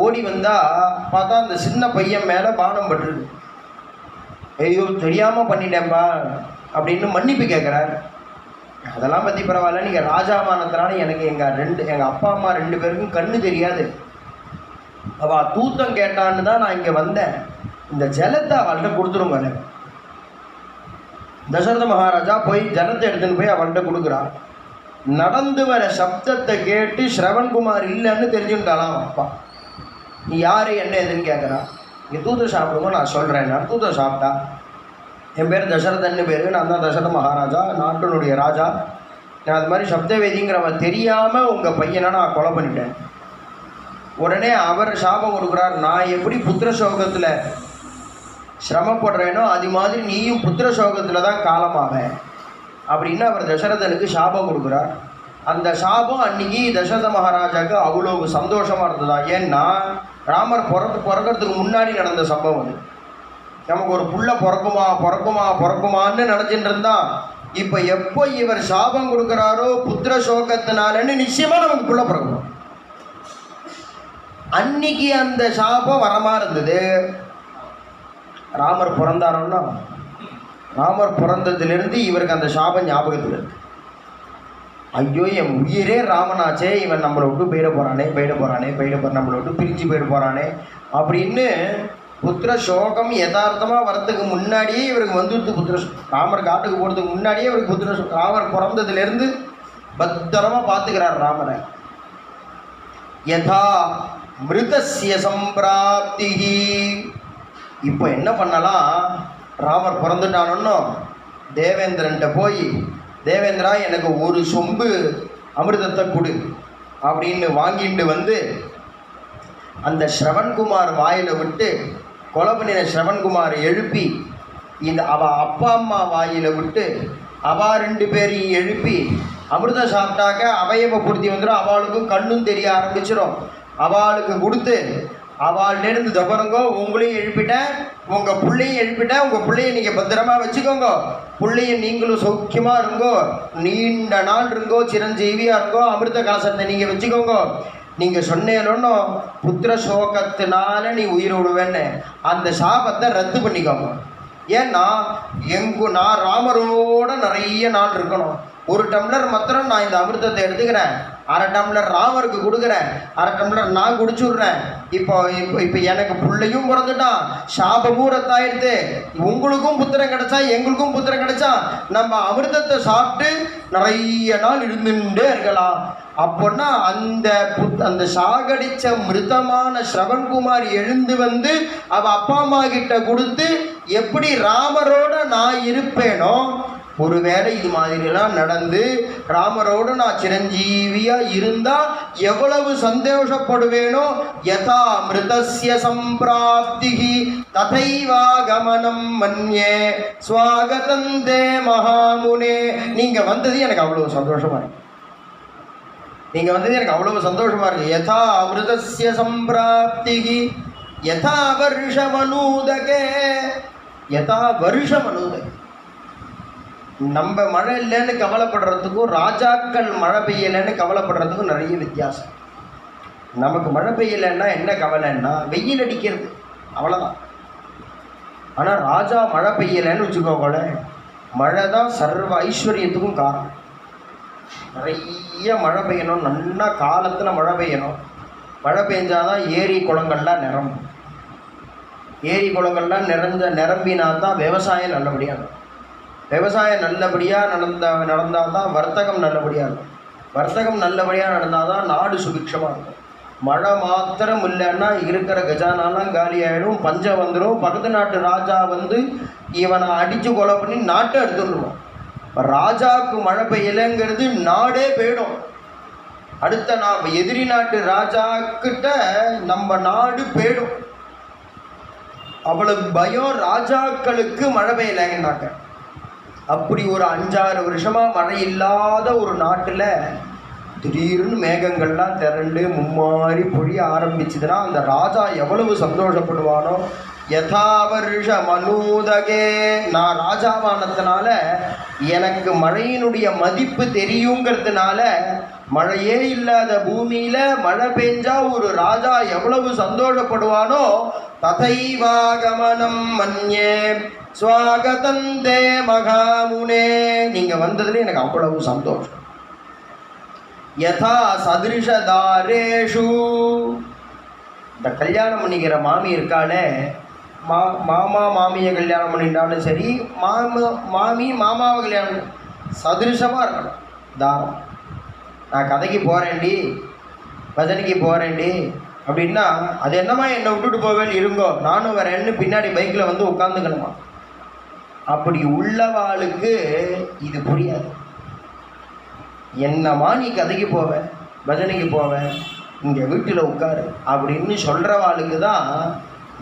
Speaker 1: ஓடி வந்தால் பார்த்தா அந்த சின்ன பையன் மேலே பானம் பட்டுருக்கு. ஐயோ தெரியாமல் பண்ணிட்டேன்பா அப்படின்னு மன்னிப்பு கேட்குறார். அதெல்லாம் பற்றி பரவாயில்ல, நீங்கள் ராஜாவானதுனால எனக்கு எங்கள் அப்பா அம்மா 2 பேருக்கும் கண்ணு தெரியாது. அவள் தூத்தம் கேட்டான்னு தான் நான் இங்கே வந்தேன். இந்த ஜலத்தை அவள்கிட்ட கொடுத்துருங்க. தசரத மகாராஜா போய் ஜலத்தை எடுத்துன்னு போய் அவள்கிட்ட கொடுக்குறான். நடந்து வர சப்தத்தை கேட்டு ஸ்ரவன்குமார் இல்லைன்னு தெரிஞ்சுட்டாலாம் அப்பா. நீ யார் என்ன எதுன்னு கேட்குறான். இங்கே தூத்தம் சாப்பிடுங்க நான் சொல்கிறேன். நான் தூத்தம் சாப்பிட்டா என் பேர் தசரதன்னு பேர், நான் தான் தசரத மகாராஜா, நாட்டினுடைய ராஜா. நான் அது மாதிரி சப்தவேதிங்கிறவன் தெரியாமல் உங்கள் பையனை நான் கொலை பண்ணிட்டேன். உடனே அவர் சாபம் கொடுக்குறார், நான் எப்படி புத்திர சோகத்தில் சிரமப்படுறேனோ அது மாதிரி நீயும் புத்திர சோகத்தில் தான் காலமாக அப்படின்னு அவர் தசரதனுக்கு சாபம் கொடுக்குறார். அந்த சாபம் அன்னைக்கு தசரத மகாராஜாவுக்கு அவ்வளோ சந்தோஷமாக இருந்ததா. ஏன்னா ராமர் பிறக்கிறதுக்கு முன்னாடி நடந்த சம்பவம் அது. நமக்கு ஒரு புள்ள பிறக்குமான்னு நினச்சிட்டு இருந்தான். இப்போ எப்போ இவர் சாபம் கொடுக்குறாரோ புத்திர சோகத்தினாலன்னு நிச்சயமாக நமக்கு புள்ள பிறக்கணும். அன்னைக்கு அந்த சாபம் வரமா இருந்தது. ராமர் பிறந்தாரோன்னா ராமர் பிறந்ததுலேருந்து இவருக்கு அந்த சாபம் ஞாபகத்தில் இருக்கு. ஐயோ என் உயிரே ராமனாச்சே, இவன் நம்மளை விட்டு போயிட போகிறானே நம்மளை விட்டு பிரிஞ்சு போயிட போகிறானே அப்படின்னு புத்திர சோகம் யதார்த்தமாக வரத்துக்கு முன்னாடியே இவருக்கு வந்துடுது. ராமர் காட்டுக்கு போகிறதுக்கு முன்னாடியே இவருக்கு ராமர் பிறந்ததுலேருந்து பத்திரமாக பார்த்துக்கிறார் ராமரை. யதா மிருதஸ்ய சம்பிராப்தி. இப்போ என்ன பண்ணலாம், ராமர் பிறந்துட்டானோ தேவேந்திரன்ட்ட போய், தேவேந்திரா எனக்கு ஒரு சொம்பு அமிர்தத்தை கொடு அப்படின்னு வாங்கிட்டு வந்து அந்த ஸ்ரவன்குமார் வாயில் விட்டு, கொலை பண்ணின ஸ்ரவன்குமார் எழுப்பி அவள் அப்பா அம்மா வாயில் விட்டு அவள் 2 பேரையும் எழுப்பி அமிர்தம் சாப்பிட்டாக்க அவயவ பூர்த்தி வந்துடும், அவளுக்கும் கண்ணும் தெரிய ஆரம்பிச்சிடும். அவளுக்கு கொடுத்து அவள்கிட்டேருந்து தபருங்கோ, உங்களையும் எழுப்பிட்டேன், உங்கள் பிள்ளையும் எழுப்பிட்டேன், உங்கள் பிள்ளைய நீங்கள் பத்திரமா வச்சுக்கோங்க, பிள்ளைய நீங்களும் சௌக்கியமாக இருங்கோ, நீண்ட நாள் இருங்கோ, சிரஞ்சீவியாக இருங்கோ, அமிர்த கலசத்தை நீங்கள் வச்சுக்கோங்க. நீங்கள் சொன்னேன்னு புத்திர சோகத்தினால நீ உயிரை விடுவேன்னு அந்த சாபத்தை ரத்து பண்ணிக்கோங்க. ஏன்னா நான் ராமரோட நிறைய நாள் இருக்கணும். 1 டம்ளர் மாத்திரம் நான் இந்த அமிர்தத்தை எடுத்துக்கிறேன், 1/2 டம்ளர் ராமருக்கு கொடுக்குறேன், 1/2 டம்ளர் நான் குடிச்சுட்றேன். இப்போ எனக்கு பிள்ளையும் பிறந்துட்டான், சாபமும் ரத்தாயிடுது, உங்களுக்கும் புத்திரம் கிடைச்சா எங்களுக்கும் புத்திரம் கிடைச்சா நம்ம அமிர்தத்தை சாப்பிட்டு நிறைய நாள் இருந்துட்டே இருக்கலாம். அப்போன்னா அந்த சாகடிச்ச மிருதமான ஸ்ரவன்குமார் எழுந்து வந்து அவள் அப்பா அம்மா கிட்ட கொடுத்து எப்படி ராமரோட நான் இருப்பேனோ, ஒருவேளை இது மாதிரிலாம் நடந்து ராமரோடு நான் சிரஞ்சீவியாக இருந்தால் எவ்வளவு சந்தோஷப்படுவேனோ. யதா மிருதஸ்ய சம்பிராப்தி ததைவாகமனம் மன்யே ஸ்வாகதந்தே மகாமுனே. நீங்கள் வந்தது எனக்கு அவ்வளவு சந்தோஷமாக இருக்கு, நீங்கள் வந்தது எனக்கு அவ்வளவு சந்தோஷமாக இருக்குது. யதா மிருதஸ்ய சம்பிராப்தி யதா வருஷமனூதகே. யதா வருஷமனூதகே. நம்ம மழை இல்லைன்னு கவலைப்படுறதுக்கும் ராஜாக்கள் மழை பெய்யலைன்னு கவலைப்படுறதுக்கும் நிறைய வித்தியாசம். நமக்கு மழை பெய்யலைன்னா என்ன கவலைன்னா வெயில் அடிக்கிறது, அவ்வளோதான். ஆனால் ராஜா மழை பெய்யலைன்னு வச்சுக்கோங்களேன், மழை தான் சர்வ ஐஸ்வர்யத்துக்கும் காரணம். நிறைய மழை பெய்யணும், நல்லா காலத்தில் மழை பெய்யணும். மழை பெஞ்சாதான் ஏரி குளங்கள்லாம் நிரம்பும். ஏரி குளங்கள்லாம் நிரம்பினா தான் விவசாயம் நல்லபடியாக இருக்கும். விவசாயம் நல்லபடியாக நடந்தால் தான் வர்த்தகம் நல்லபடியாக இருக்கும். வர்த்தகம் நல்லபடியாக நடந்தால் தான் நாடு சுபிக்ஷமாக இருக்கும். மழை மாத்திரம் இல்லைன்னா இருக்கிற கஜானாலாம் காலி ஆகிடும், பஞ்சம் வந்துடும். பக்கத்து நாட்டு ராஜா வந்து இவனை அடித்து கொலை பண்ணி நாட்டை எடுத்துடுவோம். இப்போ ராஜாவுக்கு மழை பெய்யலைங்கிறது நாடே போயிடும். அடுத்த எதிரி நாட்டு ராஜாக்கிட்ட நம்ம நாடு போயிடும். அவ்வளவு பயம் ராஜாக்களுக்கு மழை பெய்யலைங்கன்னாக்க. அப்படி ஒரு 5-6 வருஷமாக மழை இல்லாத ஒரு நாட்டில் திடீர்னு மேகங்கள்லாம் திரண்டு மும்மாறி பொழிய ஆரம்பிச்சுதுன்னா அந்த ராஜா எவ்வளவு சந்தோஷப்படுவானோ. யதா வருஷ மனூதகே. நான் ராஜாவானதுனால எனக்கு மழையினுடைய மதிப்பு தெரியுங்கிறதுனால மழையே இல்லாத பூமியில் மழை பெஞ்சா ஒரு ராஜா எவ்வளவு சந்தோஷப்படுவானோ. ததைவாகமனம் மன்யே ஸ்வாகதந்தே மகாமுனே. நீங்கள் வந்ததுல எனக்கு அவ்வளவு சந்தோஷம். யதா சதிருஷதாரேஷு. இந்த கல்யாணம் பண்ணிக்கிற மாமி இருக்காளே, மாமா மாமியை கல்யாணம் பண்ணிட்டாலும் சரி, மாமி மாமாவை கல்யாணம் சதிருஷமாக இருக்கணும். தாரம் நான் கதைக்கு போகிறேன்டி, பஜனைக்கு போகிறேன்டி அப்படின்னா அது என்னம்மா என்னை விட்டுட்டு போவேன்னு இருங்கோ, நானும் வரேன்னு பின்னாடி பைக்கில் வந்து உட்காந்துக்கணுமா. அப்படி உள்ளவாளுக்கு இது புரியாது. என்னம்மா நீ கதைக்கு போவ, பஜனைக்கு போவ, இங்கே வீட்டில் உட்காரு அப்படின்னு சொல்கிறவாளுக்கு தான்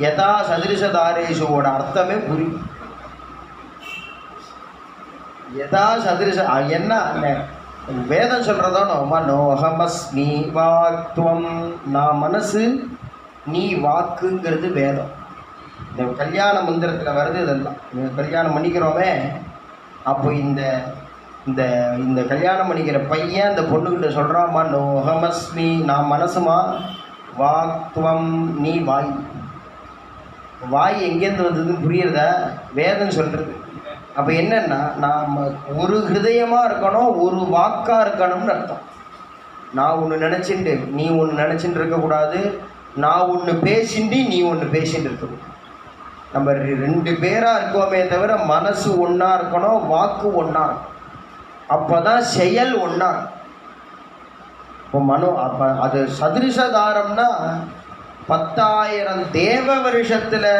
Speaker 1: யதா சதிருஷதாரேஷுவோட அர்த்தமே புரியும். யதா சதிருஷ என்ன வேதம் சொல்கிறதானோ மனோஹமஸ்மி வாக்துவம், நான் மனசு நீ வாக்குங்கிறது வேதம். இந்த கல்யாண மந்திரத்தில் வருது. இதெல்லாம் கல்யாணம் பண்ணிக்கிறோமே, அப்போ இந்த இந்த இந்த கல்யாணம் பண்ணிக்கிற பையன் அந்த பொண்ணுக்கிட்ட சொல்கிறான் மனோஹமஸ்மி, நான் மனசுமா, வாக்துவம் நீ வாய். வாய் எங்கேருந்து வந்ததுன்னு புரியுறதா? வேதம் சொல்கிறது. அப்போ என்னென்னா நாம் ஒரு ஹிருதயமாக இருக்கணும், ஒரு வாக்காக இருக்கணும்னு அர்த்தம். நான் ஒன்று நினச்சிட்டு நீ ஒன்று நினச்சிட்டு இருக்கக்கூடாது, நான் ஒன்று பேசிட்டு நீ ஒன்று பேசிட்டு இருக்கணும். நம்ம ரெண்டு பேராக இருக்கோமே தவிர மனசு ஒன்றா இருக்கணும், வாக்கு ஒன்றா இருக்கணும். அப்போ தான் செயல் ஒன்றா. இப்போ அப்போ அது சதிருஷதாரம்னா 10,000 தேவ வருஷத்தில்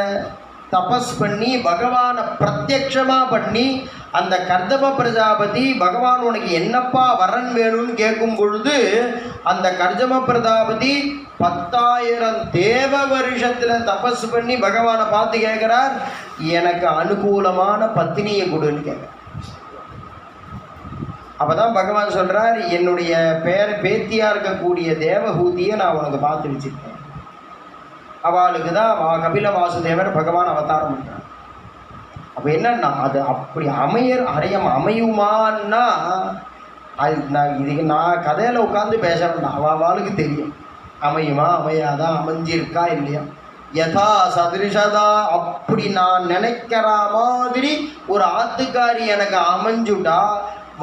Speaker 1: தபஸ் பண்ணி பகவானை பிரத்யக்ஷமாக பண்ணி அந்த கர்தம பிரஜாபதி பகவான் உனக்கு என்னப்பா வரன் வேணும்னு கேட்கும் பொழுது அந்த கர்தம பிரஜாபதி 10,000 தேவ வருஷத்தில் தபஸ் பண்ணி பகவானை பார்த்து கேட்குறார், எனக்கு அனுகூலமான பத்தினியை கொடுன்னு கேட்குறார். அப்போ தான் பகவான் சொல்கிறார், என்னுடைய பேத்தியாக இருக்கக்கூடிய தேவஹூதியை நான் உனக்கு பார்த்து வச்சுருக்கேன். அவளுக்கு தான் கபில வாசுதேவர் பகவான் அவதாரம் பண்ணுறான். அப்போ என்னன்னா அது அப்படி அமையுமான்னா அது நான் கதையில் உட்காந்து பேச வேண்டாம், அவளுக்கு தெரியும் அமையுமா அமையாதா, அமைஞ்சிருக்கா இல்லையா. யதா சதிருஷதா, அப்படி நான் நினைக்கிற மாதிரி ஒரு ஆத்துக்காரி எனக்கு அமைஞ்சுட்டா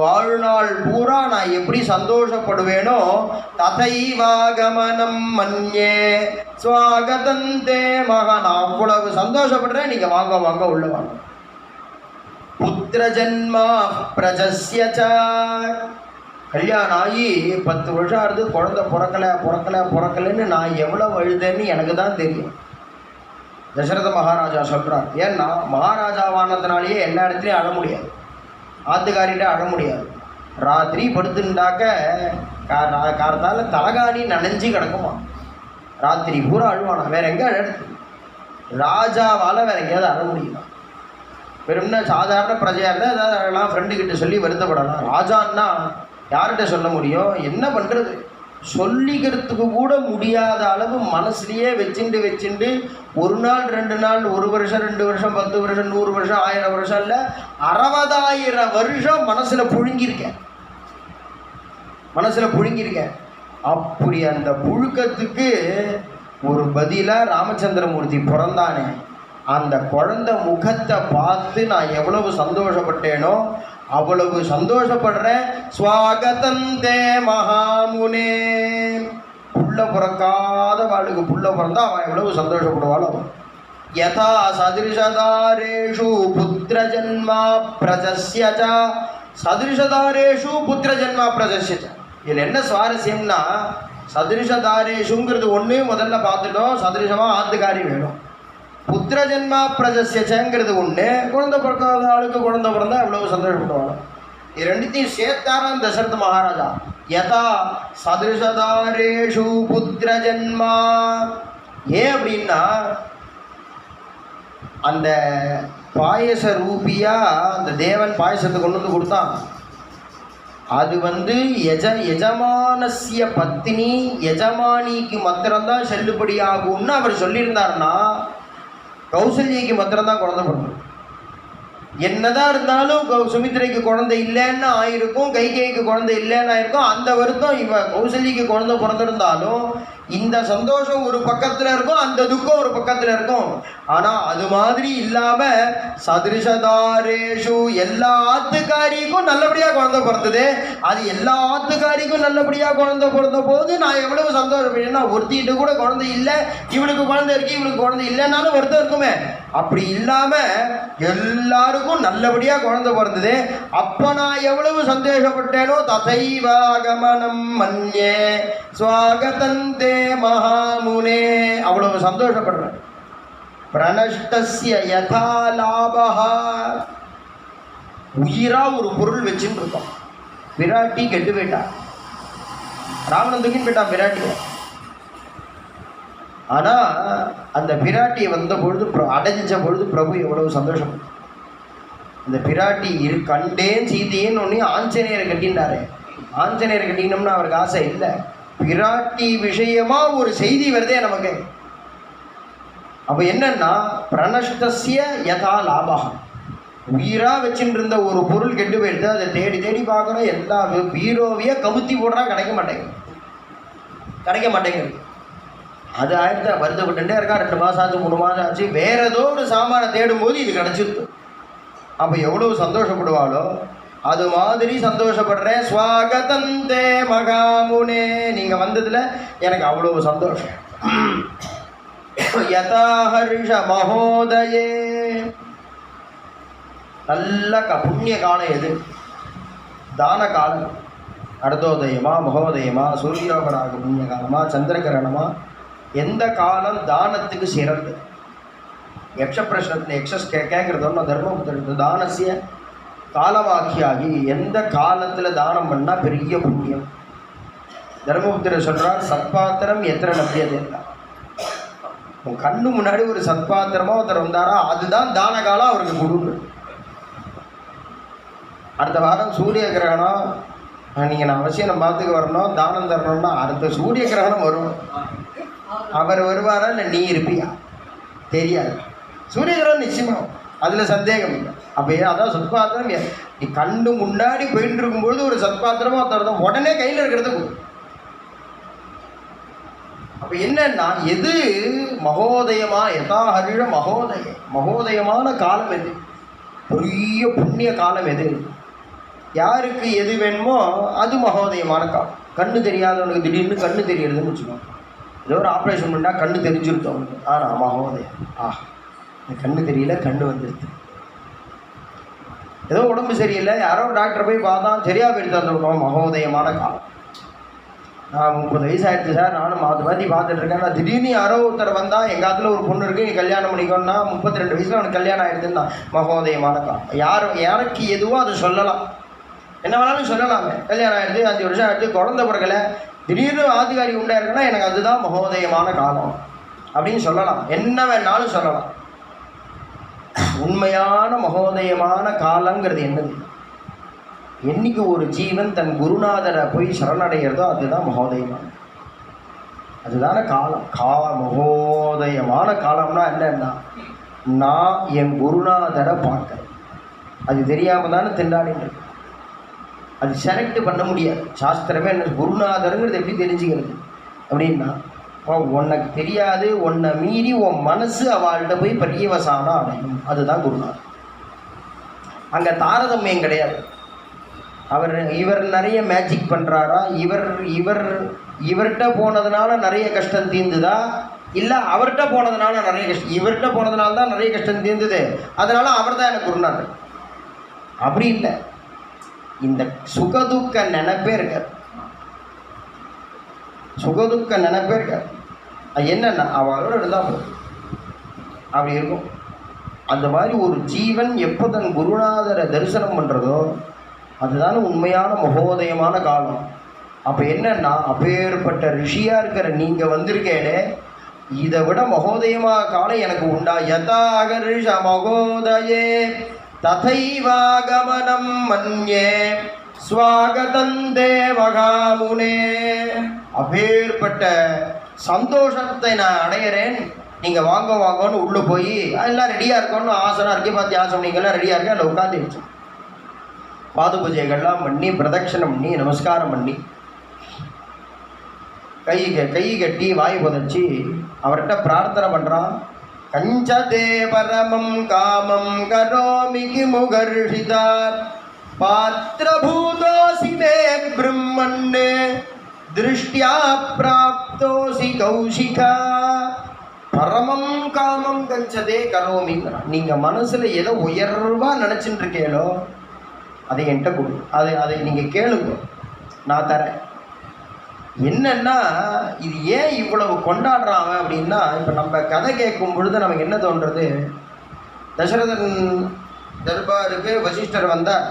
Speaker 1: வாழ்நாள் பூரா நான் எப்படி சந்தோஷப்படுவேனோ ததைவாகமனம் மன்யே ஸ்வாகதந்தே மகா, நான் அவ்வளவு சந்தோஷப்படுறேன். நீங்கள் வாங்க வாங்க உள்ள வாங்க. புத்திர ஜன்மா பிரஜஸ்யச, கல்யாணம் ஆகி 10 வருஷம் ஆகுது, குழந்தை பிறக்கலைன்னு நான் எவ்வளோ அழுதேன்னு எனக்கு தான் தெரியும். தசரத மகாராஜா சொல்கிறார். ஏன்னா மகாராஜாவானதுனாலேயே எல்லா இடத்துலையும் அழ முடியாது, ஆத்துக்காரிட்ட அழ முடியாது. ராத்திரி படுத்துட்டாக்க காலத்தால் தலகாணி நனைஞ்சி கிடக்குமா, ராத்திரி பூரா அழுவானா. வேற எங்கே அழகு? ராஜாவால் வேற எங்கேயாவது அழ முடியுமா? வெறும்னா சாதாரண பிரஜையாக இருந்தால் ஏதாவது அழலாம், ஃப்ரெண்டுக்கிட்ட சொல்லி வருத்தப்படலாம். ராஜான்னா யார்கிட்ட சொல்ல முடியும்? என்ன பண்ணுறது? சொல்லிக்கிறதுக்கு கூட முடியாத அளவு மனசுலையே வச்சுட்டு ஒரு நாள் 2 நாள், 1 வருஷம் 2 வருஷம் 10 வருஷம் 100 வருஷம் 1000 வருஷம் இல்லை 60,000 வருஷம் மனசில் புழுங்கியிருக்கேன். அப்படி அந்த புழுக்கத்துக்கு ஒரு பதிலாக ராமச்சந்திரமூர்த்தி பிறந்தானே, அந்த குழந்தை முகத்தை பார்த்து நான் எவ்வளவு சந்தோஷப்பட்டேனோ அவ்வளவு சந்தோஷப்படுறேன். ஸ்வாகதந்தே மகாமுனே, புள்ள பிறக்காத வாளுக்கு புள்ள பிறந்தா அவன் எவ்வளவு சந்தோஷப்படுவாளோ. யதா சதிருஷதாரேஷு புத்திர ஜன்மா பிரஜஸ்யச, சதிருஷதாரேஷு புத்திர ஜன்மா பிரஜஸ்யச. இதில் என்ன சுவாரஸ்யம்னா சதிருஷதாரேஷுங்கிறது ஒன்று முதல்ல பார்த்துட்டோம், சதிருஷமாக ஆத்துக்காரி வேணும். புத்திர ஜென்மா பிரஜஸ்யங்கிறது ஒன்று, குழந்தை பிறக்காத ஆளுக்கு குழந்தை பிறந்தா எவ்வளவு சந்தோஷப்படுவாங்க. இது ரெண்டுத்தையும் சேர்த்தாரான் தசரத மகாராஜா. யதா சதிருஷதாரேஷு புத்திர ஜென்மா. ஏன் அப்படின்னா அந்த பாயச ரூபியா அந்த தேவன் பாயசத்தை கொண்டு வந்து கொடுத்தான். அது எஜமானசிய பத்தினி எஜமானிக்கு மாத்திரம்தான் செல்லுபடி ஆகும்னு அவர் சொல்லியிருந்தாருன்னா கௌசல்யக்கு மாத்திரம்தான் குழந்தை பிறந்தது. என்னதான் இருந்தாலும் சுமித்திரைக்கு குழந்தை இல்லைன்னு ஆயிருக்கும், கைகேயிக்கு குழந்தை இல்லைன்னு ஆயிருக்கும். அந்த வருத்தம் கௌசல்யக்கு குழந்தை பிறந்திருந்தாலும் இந்த சந்தோஷம் ஒரு பக்கத்தில் இருக்கும், அந்த துக்கம் ஒரு பக்கத்தில் இருக்கும். ஆனால் அது மாதிரி இல்லாமல் சதிருஷதாரேஷு எல்லா ஆத்துக்காரிக்கும் நல்லபடியாக குழந்தை பிறந்தது. அது எல்லா ஆத்துக்காரிக்கும் நல்லபடியாக குழந்தை பிறந்த போது நான் எவ்வளவு சந்தோஷப்பட்டேன்னா, ஒருத்திட்டு கூட குழந்தை இல்லை, இவனுக்கு குழந்தை இருக்கு இவனுக்கு குழந்தை இல்லைன்னாலும் வருத்தம் இருக்குமே. அப்படி இல்லாமல் எல்லாருக்கும் நல்லபடியாக குழந்தை பிறந்தது. அப்போ நான் எவ்வளவு சந்தோஷப்பட்டேனோ ததைவாகமனம் மன்யே ஸ்வாகதந்தே மகாமுனே, அவ்வளவு சந்தோஷப்படுறேன். பிரணஷ்டஸ்ய யதா லாபஹ, உயிராக ஒரு பொருள் வச்சுன்னு இருக்கோம். பிராட்டி கெட்டு போயிட்டா, ராவணன் தூக்கின்னு போயிட்டான் பிராட்டியை. ஆனால் அந்த பிராட்டியை வந்த பொழுது அடைஞ்ச பொழுது பிரபு எவ்வளவு சந்தோஷம். இந்த பிராட்டி கண்டேன் சீதையேன்னு ஒன்று ஆஞ்சநேயரை கட்டினாரு. ஆஞ்சநேயரை கட்டினோம்னா அவருக்கு ஆசை இல்லை, பிராட்டி விஷயமா ஒரு செய்தி வருதே நமக்கு. அப்போ என்னன்னா பிரணஷ்டசிய யதா லாபகம். உயிராக வச்சுட்டு இருந்த ஒரு பொருள் கெட்டு போயிடுது, அதை தேடி தேடி பார்க்குறோம். எல்லா பீரோவையே கமுத்தி போடுறா, கிடைக்க மாட்டேங்குது. அது ஆயிரத்தி வருத்தப்பட்டுட்டே இருக்கா. 2 மாதம் ஆச்சு, 3 மாதம் ஆச்சு. வேற ஏதோ ஒரு சாமானை தேடும்போது இது கிடச்சிருது. அப்போ எவ்வளவு சந்தோஷப்படுவாளோ அது மாதிரி சந்தோஷப்படுறேன். ஸ்வாகதந்தே மகாமுனே, நீங்கள் வந்ததில் எனக்கு அவ்வளவு சந்தோஷம். யதா ஹர்ஷ மகோதயே, நல்ல புண்ணிய காலம் எது? தான காலம். அர்த்தோதயமா மகோதயமா, சூரியோகராக புண்ணிய காலமா, சந்திரகிரணமா, எந்த காலம் தானத்துக்கு சிறந்து? யக்ஷ பிரஷ்னத்தில் யக்ஷஸ் கேட்குறதோன்னு தர்மபுத்திர தானசிய காலவாக்கியாகி, எந்த காலத்தில் தானம் பண்ணால் பெரிய புண்ணியம்? தர்மபுத்திர சொல்கிறார், சத்பாத்திரம் எத்தனை நம்பியது இல்லை. உன் கண்ணு முன்னாடி ஒரு சத்பாத்திரமாக ஒருத்தர் வந்தாரா, அதுதான் தான காலம், அவருக்கு கொடுங்க. அடுத்த வாரம் சூரிய கிரகணம், நீங்கள் நான் அவசியம் நம்ம பார்த்துக்க வரணும், தானம் தரணும்னா அடுத்த சூரிய கிரகணம் வரும். அவர் வருவாரா இல்லை நீ இருப்பியா தெரியாது. சூரிய கிரகணம் நிச்சயமாக, அதில் சந்தேகம் இல்லை. அப்போ அதான் சத்பாத்திரம். நீ கண்டு முன்னாடி போயிட்டு இருக்கும்பொழுது ஒரு சத்பாத்திரமாக ஒருத்தர் உடனே கையில் இருக்கிறது கொடு. அப்போ என்னன்னா எது மகோதயமா? யதா ஹரிஷ மகோதயமான காலம் எது? பெரிய புண்ணிய காலம் எது? யாருக்கு எது வேணுமோ அது மகோதயமான காலம். கண்ணு தெரியாதவனுக்கு திடீர்னு கண்ணு தெரியறதுன்னு வச்சுக்கோங்க. ஏதோ ஒரு ஆப்ரேஷன் பண்ணால் கண்ணு தெரிஞ்சிருக்கும் அவனுக்கு. ஆனால் மகோதயம், கண்ணு தெரியல, கண்ணு வந்துடுது. ஏதோ உடம்பு சரியில்லை, யாரோ டாக்டரை போய் பார்த்தா சரியாக போயிட்டு வந்துருக்கோம், மகோதயமான காலம். நான் 30 வயசு ஆகிடுச்சு சார், நானும் மாற்றி மாற்றி பார்த்துட்டு இருக்கேன். நான் திடீர்னு யாரோ ஒருத்தர் வந்தால் எங்கள் காலத்தில் ஒரு பொண்ணு இருக்குது, நீ கல்யாணம் பண்ணிக்கோன்னா 32 வயசில் அவனுக்கு கல்யாணம் ஆகிடுதுன்னா மகோதயமான காலம். யாருக்கு எதுவோ அதை சொல்லலாம், என்ன வேணாலும் சொல்லலாமே. கல்யாணம் ஆகிடுது, 5 வருஷம் ஆகிடுச்சு, குழந்தை பிறக்கலை, திடீர்னு ஆதிகாரி உண்டாக இருக்குன்னா எனக்கு அதுதான் மகோதயமான காலம் அப்படின்னு சொல்லலாம். என்ன வேணாலும் சொல்லலாம். உண்மையான மகோதயமான காலங்கிறது என்னது? என்னைக்கு ஒரு ஜீவன் தன் குருநாதரை போய் சரணடைகிறதோ அதுதான் மகோதயமான, அதுதான காலம். மகோதயமான காலம்னா என்னன்னா, நான் என் குருநாதரை பார்க்குறேன். அது தெரியாமல் தானே திண்டாடிட்டு இருக்கு. அது செலக்ட் பண்ண முடியாது. சாஸ்திரமே என்ன, குருநாதருங்கிறது எப்படி தெரிஞ்சுக்கிறது அப்படின்னா, உனக்கு தெரியாது, உன்னை மீறி உன் மனசு அவள்கிட்ட போய் பரியவசானம் அடையும், அதுதான் குருநாதர். அங்கே தாரதமியம் கிடையாது. இவர் நிறைய மேஜிக் பண்ணுறாரா, இவர்கிட்ட போனதுனால நிறைய கஷ்டம் தீர்ந்துதா, இல்லை அவர்கிட்ட போனதுனால நிறைய கஷ்டம், இவர்கிட்ட போனதுனால தான் நிறைய கஷ்டம் தீர்ந்துது, அதனால் அவர் தான் எனக்கு குருநாதர். அப்படி இல்லை. இந்த சுகதுக்க நினைப்பே இருக்காது. சுகதுக்க நினைப்பே இருக்காது. அது என்னன்னா அவளோட இருந்தால் போதும், அப்படி இருக்கும். அந்த மாதிரி ஒரு ஜீவன் எப்போ தன் குருநாதரை தரிசனம் பண்ணுறதோ அதுதான உண்மையான மகோதயமான காலம். அப்போ என்னன்னா, அப்பேற்பட்ட ரிஷியாக இருக்கிற நீங்கள் வந்திருக்கேனே, இதை விட மகோதயமாக காலம் எனக்கு உண்டா? யதாகர்ஷ மகோதயே ததைவாகமனம் மன்யே ஸ்வாகதந்தே மகாமுனே. அப்பேற்பட்ட சந்தோஷத்தை நான் அடையிறேன். நீங்கள் வாங்க வாங்கன்னு உள்ளே போய் எல்லாம் ரெடியாக இருக்கோன்னு ஆசனம் இருக்கே பார்த்து ஆசனம் நீங்கள்லாம் ரெடியாக இருக்கேன். அதில் உட்காந்துருச்சு பாத பூஜைகள்லாம் பண்ணி பிரதட்சணம் பண்ணி நமஸ்காரம் பண்ணி கை கட்டி வாய் புதைச்சி அவர்கிட்ட பிரார்த்தனை பண்ணுறான். கஞ்சதே பரமம் காமம் கரோமி கிமுகர்ஷிதா பாத்ரபூதோசி மே பிரம்மன்னே திருஷ்டியா பிராப்தோசி கௌஷிகா. பரமம் காமம் கஞ்சதே கரோமிங்கிறான். நீங்கள் மனசில் எதை உயர்வாக நினச்சிட்டு இருக்கீங்களோ அதை என்கிட்ட கொடு, அதை நீங்கள் கேளுங்க, நான் தரேன். என்னன்னா இது ஏன் இவ்வளவு கொண்டாடுறாங்க அப்படின்னா, இப்போ நம்ம கதை கேட்கும் பொழுது நமக்கு என்ன தோன்றது, தசரதன் தர்பாருக்கு வசிஷ்டர் வந்தார்.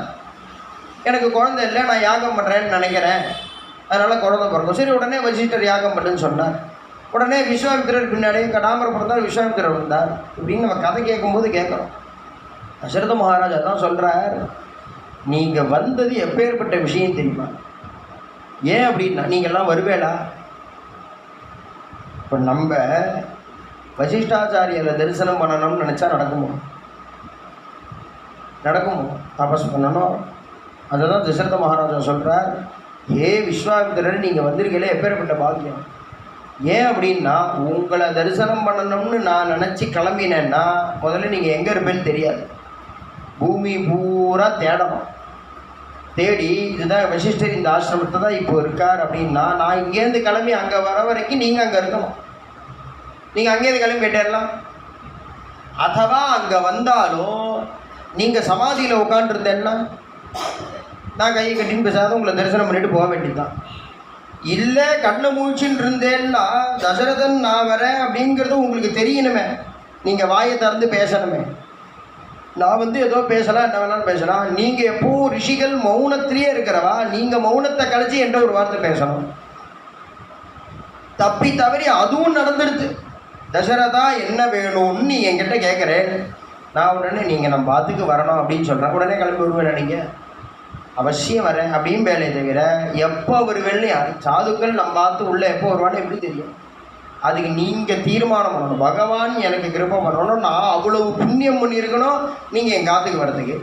Speaker 1: எனக்கு குழந்தை இல்லை, நான் யாகம் பண்ணுறேன்னு நினைக்கிறேன், அதனால் குழந்தை பிறக்கும். சரி, உடனே வசிஷ்டர் யாகம் பண்ணுன்னு சொன்னார். உடனே விஸ்வாமித்திரர் பின்னாடியே கடாமரை பிறந்தார், விஸ்வாமித்திரர் வந்தார். இப்படின்னு நம்ம கதை கேட்கும்போது கேட்குறோம். தசரத மகாராஜா தான் சொல்கிறார், நீங்கள் வந்தது எப்பேற்பட்ட விஷயம் தெரியுமா? ஏன் அப்படின்னா, நீங்கள்லாம் வருவேளா? இப்போ நம்ம வசிஷ்டாச்சாரியரை தரிசனம் பண்ணணும்னு நினச்சா நடக்குமோ? நடக்குமோ? தபஸ் பண்ணணும். அதை தான் தசரத மகாராஜா சொல்கிறார், ஏ விஸ்வாமித்திரர், நீங்கள் வந்திருக்கீங்களே எப்பேற்பட்ட பாக்கியம். ஏன் அப்படின்னா, உங்களை தரிசனம் பண்ணணும்னு நான் நினச்சி கிளம்பினேன்னா முதல்ல நீங்கள் எங்கே இருப்பேன்னு தெரியாது. பூமி பூரா தேடணும். தேடி இதுதான் வசிஷ்டர் இந்த ஆசிரமத்தை தான் இப்போ இருக்கார் அப்படின்னா, நான் இங்கேருந்து கிளம்பி அங்கே வர வரைக்கும் நீங்கள் அங்கே இருக்கணும். நீங்கள் அங்கேருந்து கிளம்பி போயிட்டேரலாம். அதுவா அங்கே வந்தாலும் நீங்கள் சமாதியில் உட்காந்துருந்தேன்னா நான் கையை கட்டின்னு பேசாத உங்களை தரிசனம் பண்ணிட்டு போக வேண்டியதுதான். இல்லை கண்ணை மூழ்ச்சின்னு இருந்தேன்னா தசரதன் நான் வரேன் அப்படிங்கிறது உங்களுக்கு தெரியணுமே, நீங்கள் வாயை திறந்து பேசணுமே. நான் வந்து ஏதோ பேசலாம், என்ன வேணாலும் பேசலாம். நீங்கள் எப்பவும் ரிஷிகள் மௌனத்திலேயே இருக்கிறவா, நீங்கள் மௌனத்தை கழிச்சு என்ற ஒரு வார்த்தை பேசணும். தப்பி தவறி அதுவும் நடந்துடுது. தசரதா என்ன வேணும்னு நீ என்கிட்ட கேட்குறேன், நான் உடனே நீங்கள் நம்ம பாத்துக்கு வரணும் அப்படின்னு சொல்கிறேன். உடனே கிளம்பி வருவேன். நீங்கள் அவசியம் வரேன் அப்படின்னு வேலையை தவிர எப்போ வருவேன்னு யார் சாதுக்கள் நம்ம பார்த்து உள்ளே எப்போ வருவான்னு எப்படி தெரியும்? அதுக்கு நீங்கள் தீர்மானம் பண்ணணும். பகவான் எனக்கு கிருபை பண்ணணும், நான் அவ்வளவு புண்ணியம் பண்ணியிருக்கணும் நீங்கள் என் காத்துக்கு வர்றதுக்கு.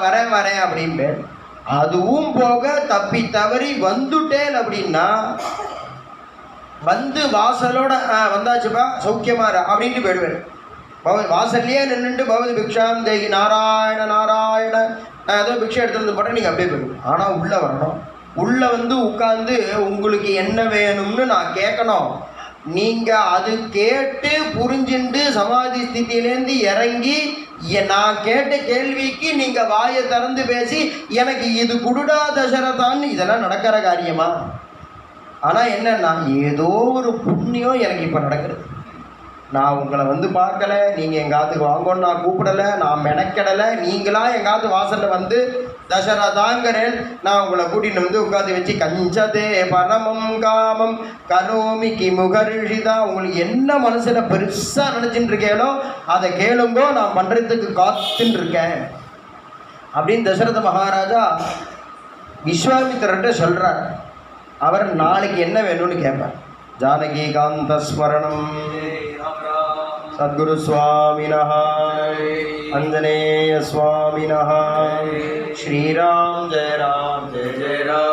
Speaker 1: வரேன் வரேன் அப்படின்பேன். அதுவும் போக தப்பி தவறி வந்துட்டேன் அப்படின்னா வந்து வாசலோட வந்தாச்சுப்பா சௌக்கியமாற அப்படின்ட்டு போயிடுவேன். வாசல்லையே நின்றுட்டு பகவதி பிக்ஷாம் தேகி நாராயண நாராயண ஏதோ பிக்ஷை எடுத்து வந்து போட்டால் நீங்கள் அப்படியே போயிடுவேன். ஆனால் உள்ளே வரணும். உள்ளே வந்து உட்காந்து உங்களுக்கு என்ன வேணும்னு நான் கேட்கணும். நீங்கள் அது கேட்டு புரிஞ்சுட்டு சமாதி ஸ்திதியிலேருந்து இறங்கி நான் கேட்ட கேள்விக்கு நீங்கள் வாயை திறந்து பேசி எனக்கு இது குடுடா தசரதான்னு இதெல்லாம் நடக்கிற காரியமா? ஆனால் என்னன்னா ஏதோ ஒரு புண்ணியம் எனக்கு இப்போ நடக்கிறது. நான் உங்களை வந்து பார்க்கல, நீங்கள் எங்காத்துக்கு வாங்கன்னு நான் கூப்பிடலை, நான் மெனக்கடலை. நீங்களா எங்காத்து வாசலில் வந்து தசரதாங்கிறேன், நான் உங்களை கூட்டிகிட்டு வந்து உட்காந்து வச்சு கஞ்சதே பரமம் காமம் கரோமி கிமுகரிஷிதா, உங்களுக்கு என்ன மனசில் பெருசாக நினச்சிட்டு இருக்கேனோ அதை கேளுங்கோ, நான் பண்ணுறதுக்கு காத்துன்னு இருக்கேன் அப்படின்னு தசரத மகாராஜா விஸ்வாமித்திரர்கிட்ட சொல்கிறார். அவர் நாளைக்கு என்ன வேணும்னு கேட்பார். ஜானகி காந்த ஸ்மரணம் சத்குரு சுவாமினஹ அஞ்சனேய சுவாமினஹ ஸ்ரீராம் ஜெய ராம் ஜெய ஜெய ராம்.